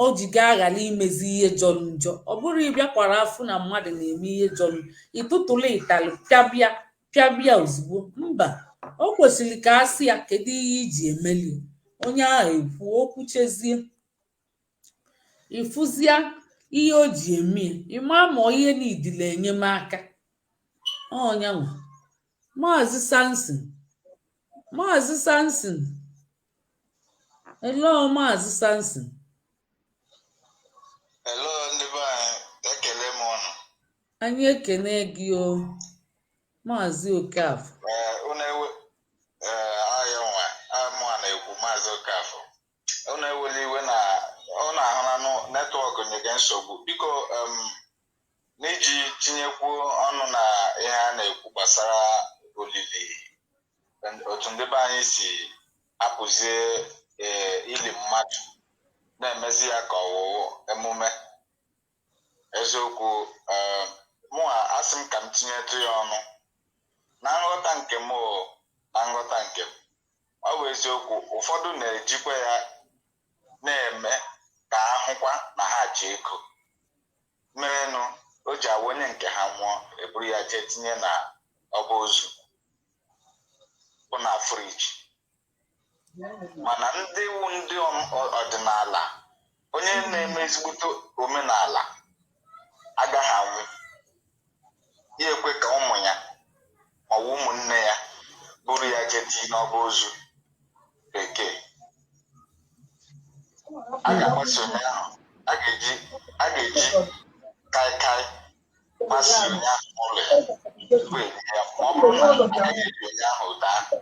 o ji ga-aghara imezi ihe jọrọ njọ ọ bụrụ ịbịakwara afụ na mmadụ na-eme ihe jọrọ ịtụtụla ịtalị pịabịa ozugbo mba o kwesịrị ka a sị ya kedu ihe iji emelie onye ahụ ekwu okwu chezie ịfụzia ihe o ji eme ịma ma ihe n'idile enyemaka ọnyanwa Maazị Samson hello Maazị Samson hello ndị be anyị ekele m ọnụ anyị ekene gị o Maazị Okafọ mụa na-ekwu Maazị Okafọ unu ewele iwe na ọ na-ahụ na netwọk nyege nsogbu biko n'iji tinyekwu ọnụ na ihe a na-ekwu gbasara olili otu ndị be anyị si apụzie ili mmadụ na-emezi ya ka ọwụwụ emume eziokwu mụa asị m ka m tinyetụ ya ọnụ na nghọta nke m ọ bụ eziokwu ụfọdụ na-ejikwa ya na-eme ka ahụkwa na ha ji ego merenụ o ji awonye nke ha nwụọ eburu ya jee tinye na ọba ozu bụ na friji mana ndị ọdịnala onye na-eme ezigbote omenala agaghị anwụ ya ekwe ka ụmụ ya maọbụ ụmụnne ya buru ya jee tinye n'ọba ozu bekee a ga-agbasa onye ahụ a ga-eji kaikai masị onye ahụ n'ụlọ ya tupu elie ya ma ọ bụrụ na agaghị eli onye ahụ ụda ahụ.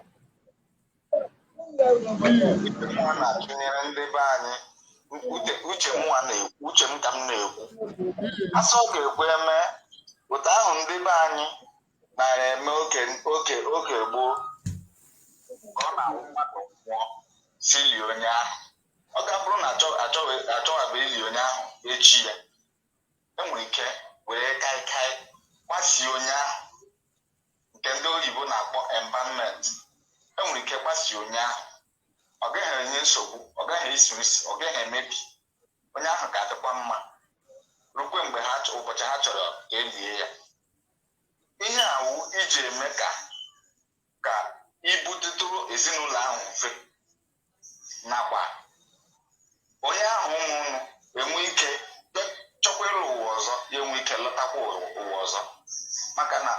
Mụnwa na-atụnyere ndị be anyị uche m ka m na-ekwu asọ ọ ga-ekwe eme ụta ahụ ndị be anyị nara eme oge gboo ka ọ na-awụ mmadụ nwụọ si lie onye ahụ. Ọ ga-abụrụ na achọghaba ili onye ahụ echi ya, enwere ike were kaikai gbasie onye ahụ nke ndị oyibo na-akpọ embalmment. Enwere ike gbasie onye ahụ, ọ gaghị enye nsogbu, ọ gaghị esi isi, ọ gaghị emebi, onye ahụ ga-adịkwa mma rukwe mgbe ụbọchị ha chọrọ ka elie ya. Ihe awụ iji eme ka ibutụtụrụ ezinụlọ ahụ mfe, nakwa onye ahụ ụmụ ụnụ enwe ike chọkwa ịlụ ụwa ọzọ, ya enwe ike lọtakwa ụwa ọzọ. Maka na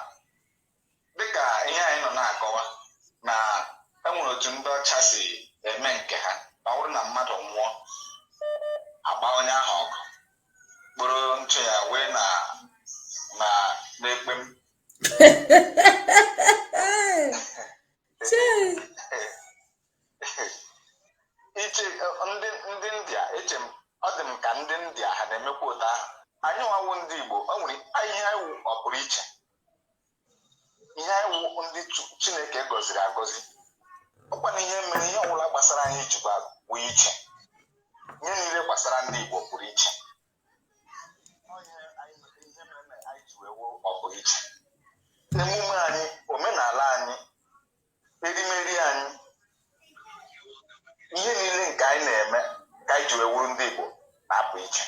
dịka ihe anyị nọ na-akọwa na enwere otu ndị ọcha si eme nke ha, ma ọ bụrụ na mmadụ nwụọ agba onye ahụ ọgụ kpụrụ ntụ ya wee na-ekpe m iche ndị India. Eche m ọ dị m ka ndị India ha na-emekwa ụtọ ahụ. Anyị nwawo ndị Igbo, o nwere ihe anyị wụ ọpụrụ iche, ihe anyị wụ ndị Chineke gọziri agọzi. Ọkwa na ihe mere ihe ọbụla gbasara anyị jikwa wụ iche, ihe niile gbasara ndị Igbo pụrụ iche. Ihe mere na anyị ji wee wụ ọpụrụ iche, emume anyị, omenala anyị, erimeri anyị, ihe niile nke anyị na-eme ka anyị ji wee wuru ndị Igbo na-apụ iche.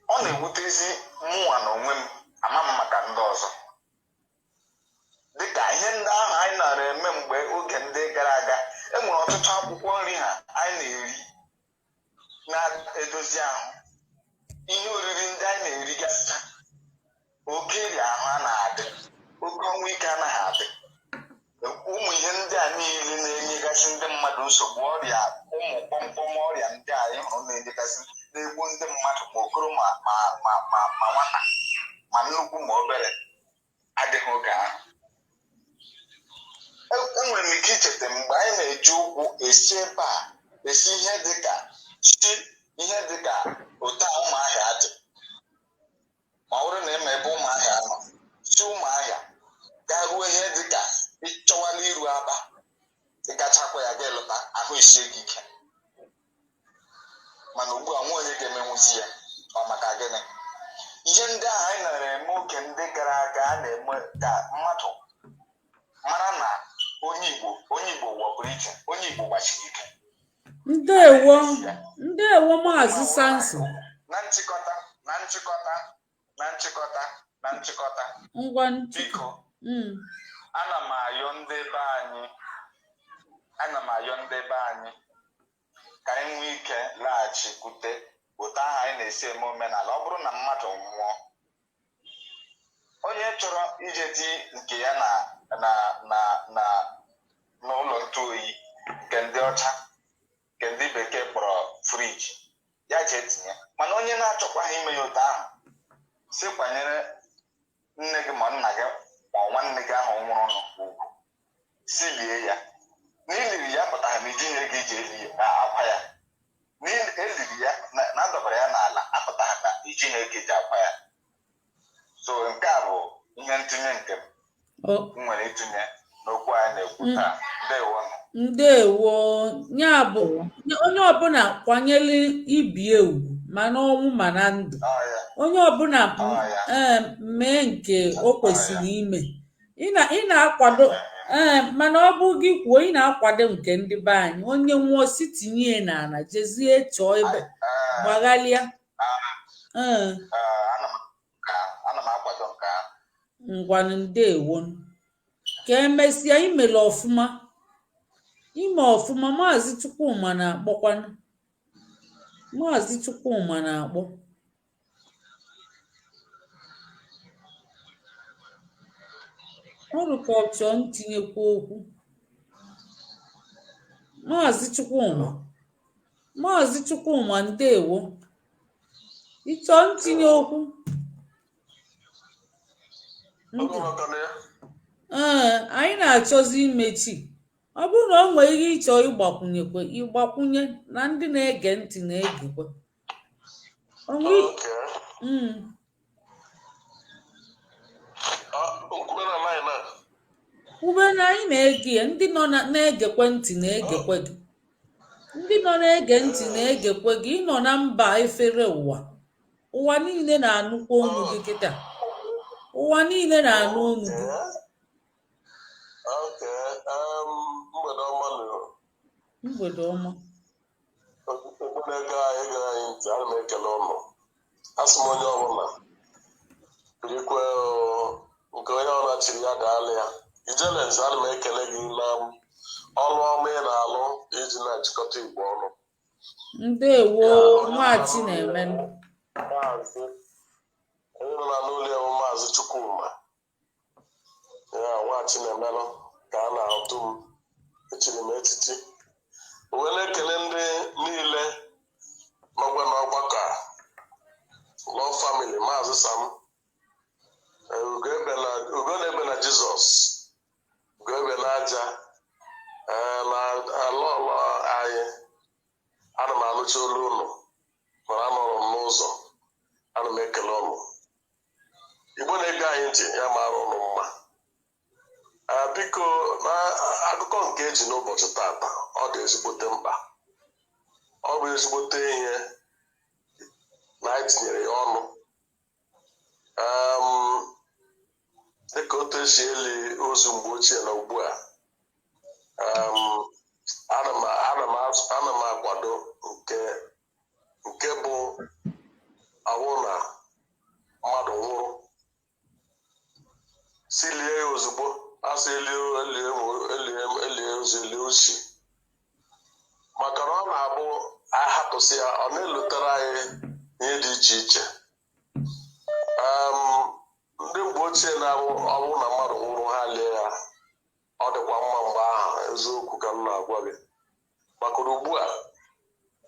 Ọ na-ewutezi mụnwa na onwe m ama m maka ndị ọzọ, dịka ihe ndị ahụ anyị nara eme mgbe oge ndị gara aga. Enwere ọtụtụ akwụkwọ nri ha anyị na-eri na-edozi ahụ, ihe oriri ndị anyị na-erigasịcha, oke iri ahụ a na-adị, oke ọnwụ ike anaghị adị, ụmụ ihe ndị a niile na-enyegasị ndị mmadụ nsogbu, ọrịa ụmụ kpọmkpọm ọrịa ndị a ịhụrụ na-enyegasị na-egbu ndị mmadụ ma okoro ma nwata ma nnukwu ma obere adịghị oge ahụ. Enwere m ike icheta mgbe anyị na-eji ụkwụ esi ebe a esi ihe dịka otu Ụmụahịa dị, ma ọ bụrụ na eme ebe Ụmụahịa nọ, si Ụmụahịa gaa ruo ihe dịka ịchọwala iru Aba, ịgachakwa ya ga-elọta ahụ isie gị ike. Mana ugbu a nwa onye ga-emenwuzi ya, ọ maka gịnị? Ihe ndị ahụ anyị nara eme oge ndị gara aga a na-eme ka mmadụ mara na onye Igbo wọpụrụ iche, onye Igbo gbachiri ike. Ndewo Maazị Samson. Na nchịkọta biko, ana m ayọ ndị be anyị ka anyị nwee ike laghachikwute otu ahụ anyị na-esi eme omenala. Ọ bụrụ na mmadụ nwụọ, onye chọrọ ije di nke ya n'ụlọ ntụ oyi nke ndị ọcha, nke ndị bekee kpọrọ friji, ya jee tinye. Mana onye na-achọkwaghị ime ya otu ahụ, si kwanyere nne gị ma nna gị ma nwanne gị ahụ nwụrụ n'ugwu, si lie ya. N'iliri ya pụtara na ijinye gị iji eli akwa ya, n'eliri ya na adọbara ya n'ala apụtara na ijinye gị ji akwa ya. So nke a bụ ihe ntụnye nke m nwere itinye n'okwu anyị na-ekwu taa. Ndewo. Ya bụ onye ọbụla kwanyere ibie ugwu ma n'ọnwụ ma na ndụ, onye ọbụla mee nke o kwesịrị ime. Ị na-akwado mana ọ bụ gị kwuo ị na-akwado nke ndị be anyị, onye nwụọ si tinye n'ala jezie chọọ ebe gbaghalịa. Ana m akwado nke ahụ. Ngwanụ ndewo. Ka emesịa imele ọfụma, ime ọfụma. Maazị Chukwuma na-akpọkwanụ, Maazị Chukwuma na-akpọ. Ọrụ ka ọ chọọ ntinyekwa okwu. Maazị Chukwuma ndewo. Ịchọọ ntinye okwu? anyị na-achọzi imechi ọ bụrụ na o nwee ihe ịchọ ịgbakwunye na ndị na-ege ntị na-egekwa ube na anyị na-ege ya ndị nọ na-egekwe ntị na-egekwe gị ndị nọ na-ege ntị na-egekwe gị ịnọ na mba efere ụwa niile na-anụkwa olu gị kịta ụwa niile na-anụ olu gị mgbede ọma asị m onye ọbụla birikwe nke onye ọbụla chiri ya daala ya ijeleze ana m ekele gị na ọrụ ọma ị na-alụ iji na-achịkọta Igbo ọnụ. Ndewo nwachi na-eme onye nọ na n'ụlọ ya bụ Maazị Chukwuma ya nwachi na-emelụ ka a na-atụ m echiri m echichi wee na-ekele ndị niile nọgwa n'ọgbakọ Love Family Maazị Sam ugo na-ebe na Jizọs ugo ebe na aja na ala ụlọ anyị ana m anụcha olu ụnụ mara anọrọ m n'ụzọ ana m ekele ụnụ Igbo na-ege anyị ntị ya mara ụnụ mma biko na akụkọ nke eji n'ụbọchị tata ọ dị ezigbote mkpa ọ bụ ezigbote ihe na anyị tinyere ya ọnụ dịka otu esi eli ozu mgbe ochie na ugbu a ana m akwado nke bụ awụ na mmadụ nwụrụ si lie ya ozugbo asị elie ozu elie ochi maka na ọ na-abụ ahapụsị ya ọ na-elutere anyị ihe dị iche iche ndị mgbe ochie na-abụ na mmadụ nwụrụ ha lie ya ọ dịkwa mma mgbe ahụ eziokwu ka m na-agwa gị maka na ugbu a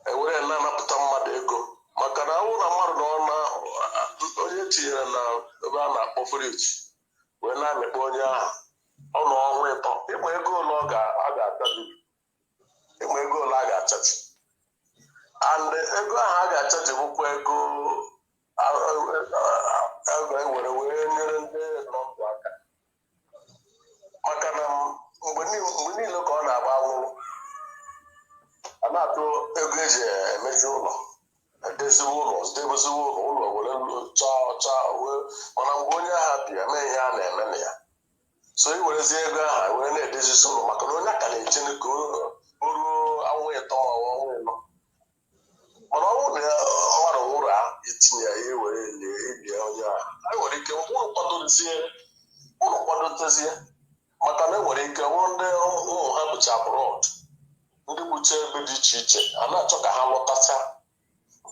ewere na-anapụta mmadụ ego maka na awụ na mmadụ na onye tinyere na ebe a na-akpọ friji wee na-amịkpa onye ahụ ọnụ ọnwa ịtọ ịma ego ole a ga-achaji ịma ego ole a ga-achaji and ego ahụ a ga-achaji bụkwa ego ewere wee nyere ndị nọ ndụ aka maka na mgbe niile ka ọ na-agba anwụrụ a na-atụ ego eji emechi ụlọ edeziwe ụlọ debeziwe ụlọ were chaa mana mgbe onye agha bi eme ihe a na-eme na ya so i werezie ego aha were na-edezisi ụlọ maka na onye aka na-echene ka o ruo anwụ ịtọ ma ọnwa ịnọ mana ọ bụrụ na mmadụ nwụrụ a itinye ya ihe were elie onye ahụ anyị nwere ike ụnụ kwadotezie maka na enwere ike nwụ ndị ụmụ ha bụcha abroad ndị bụcha ebe dị iche iche a na-achọ ka ha lọtacha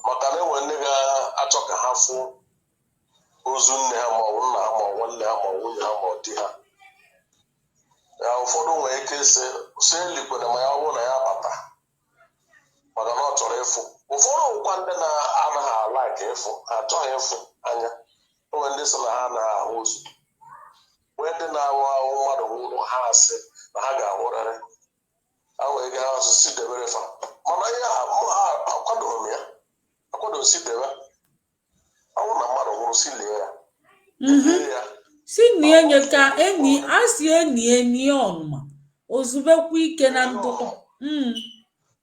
maka na enwere ndị ga-achọ ka ha fụ ozu nne ha ma ọ bụ nna ha ma ọ nwanne ha ma ọ nwunye ha ma ọ di ha ya ụfọdụ nwere ike si elikwere ma ya bụrụ na ya bata maka na ọ chọrọ ịfụ ụfọdụ ụkwa ndị na-anaghị ala ka ịfụ ha achọghị ịfụ anya onwe ndị sị na ha anaghị ahụ ozu nwee ndị na-ahụ ahụ mmadụ nwụrụ ha asị na ha ga-ahụrịrị ha wee gaa asụsụ debere fa mana ihe akwadoro m ya akwado si debe ọnwụ na mmadụ nwụrụ si lie ya si nie nye ka enyi asị enyi ọnụma ozubekwa ike na ndụkwa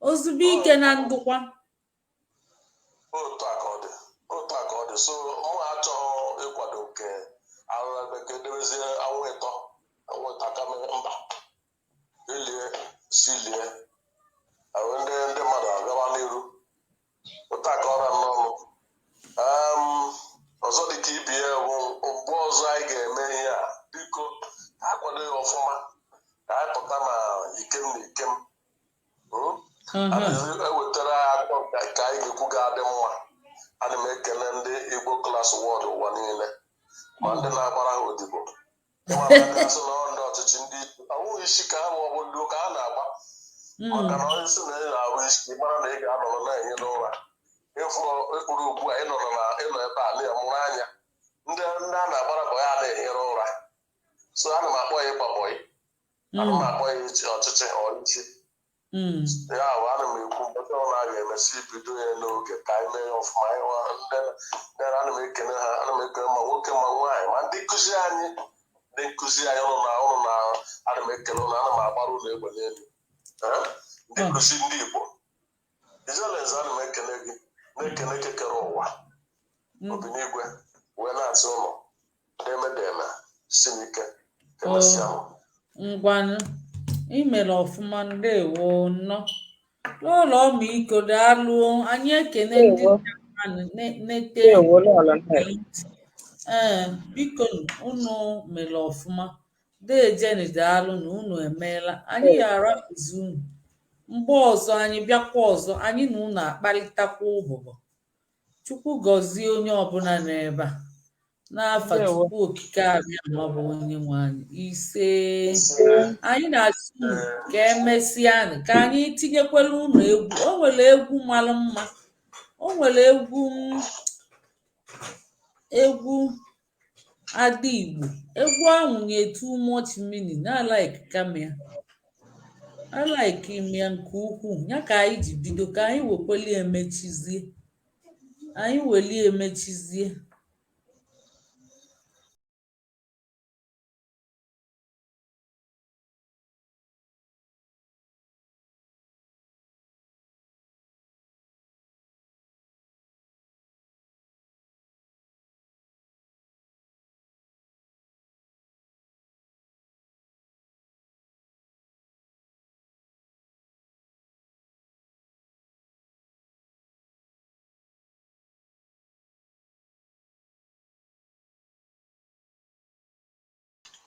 ozube ike na ndụkwa otu a ka ọ dị so mụ achọghị ịkwado nke ahụhụ bekee debezie anwụ ịtọ aka mba lie ahụ ndị mmadụ agaba n'iru otu a ka ọra n'ọnụ ọzọ dịka ibi ya bụ mgbe ọzọ anyị ga-eme ihe a biko akwado ya ọfụma ka anyị pụta na ikem na ikem ewetara akọ ka anyị ga-ekwu ga-adị mma ana m ekele ndị Igbo Class wọd ụwa niile ma ndị na-agbara ha odibo ịmasị na ndị ọchịchị ndị awụghị isi ka ha ma ọ bụ ndị ụka ha na-agba maka na onye si na ị na-ahụ isi mara na ị ga-anọrọ na-enye n'ụra ịfụrụ ugbu a ịnọ ebe a na-amụrụ anya ndị a na-agbara bọyị a na-enyere ụra so ana m akpọ ya ịgba bọyị ana m akpọ ya ọchịchị ọchịchị ya bụ ana m ekwu mgbe ọbụla a ga-emesi bido ya n'oge ka anyị mee ya ọfụma ndị ana m ekene ha ana m ekene ma nwoke ma nwaanyị ma ndị nkụzi anyị ụnụ na ana m ekele ụnụ ana m agbara ụlọ egbe n'elu ndị nkụzi ndị Igbo izeleze ana m ekele gị na-ekene kekere ụwa obi n'igwe wee na-asị ụlọ deme si n'ike emesịa ngwanụ imere ọfụma ndewo nnọọ n'ụlọ ọmịiko daalụ anyị ekene ndị biko unu mere ọfụma dejeni daalụ na unu emeela anyị ga-arapụzi unu mgbe ọzọ anyị bịakwa ọzọ anyị na unu akparịtakwa ụbụbọ Chukwu gọzie onye ọbụla n'ebe a n'afa Chukwu okike abịa ma ọ bụ onye nwe anyị ise anyị na-asị unu ka emesịanụ ka anyị tinyekwala unu egwu o nwere egwu mara mma o nwere egwu ada Igbo egwu ahụ nye too much meaning na like kamia I like ime ya nke ukwuu ya ka anyị ji bido ka anyị welie emechizie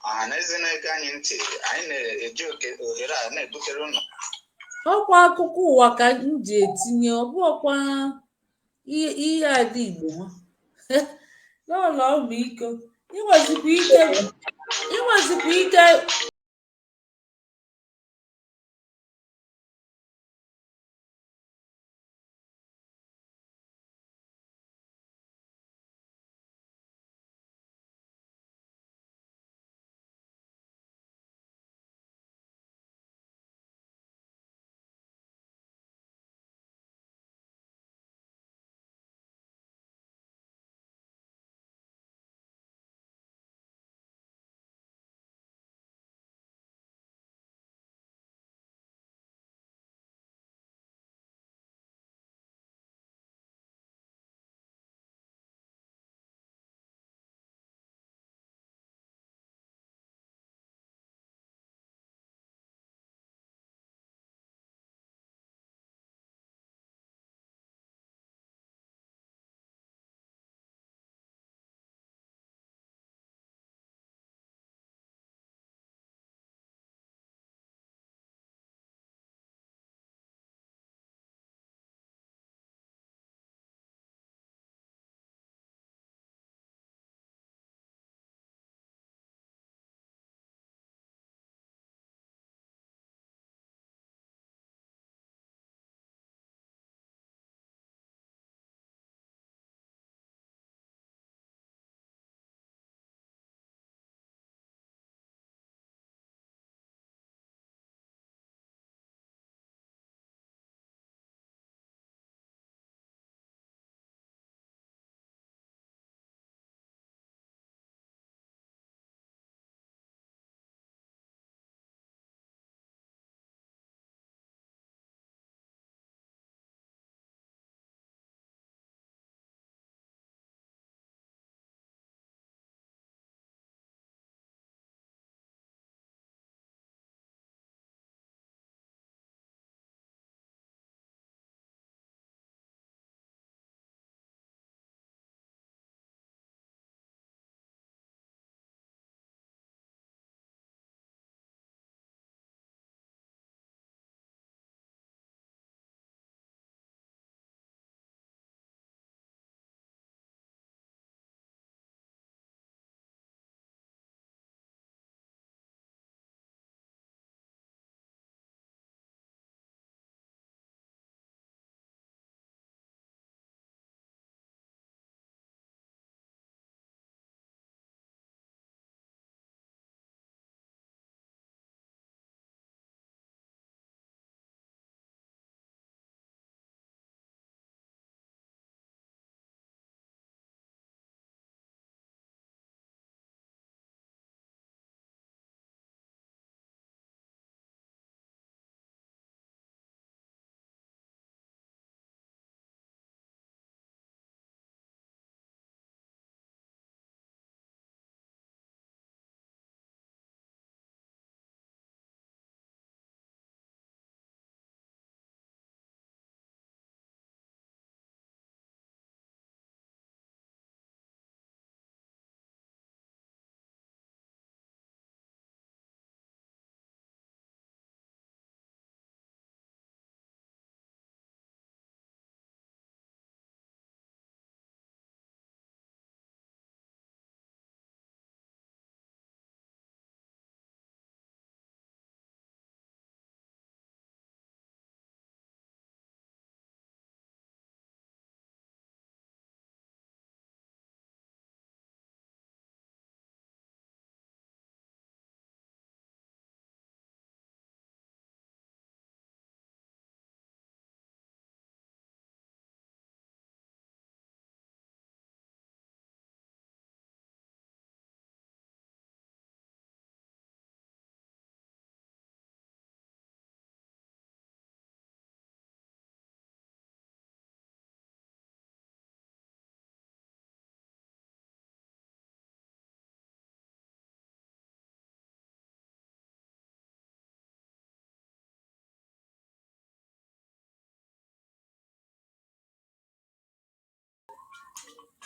ọha na eze na-ege anyị ntị anyị na-eji ohere a na-ebutere ụnụ ọkwa akụkọ ụwa ka m ji etinye ọ bụ ọkwa ihe ada Igbo n'ụlọ ọmịiko inwezikwa ike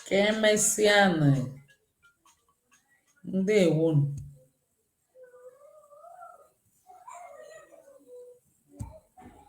ka emesịanụ. Ndewonu.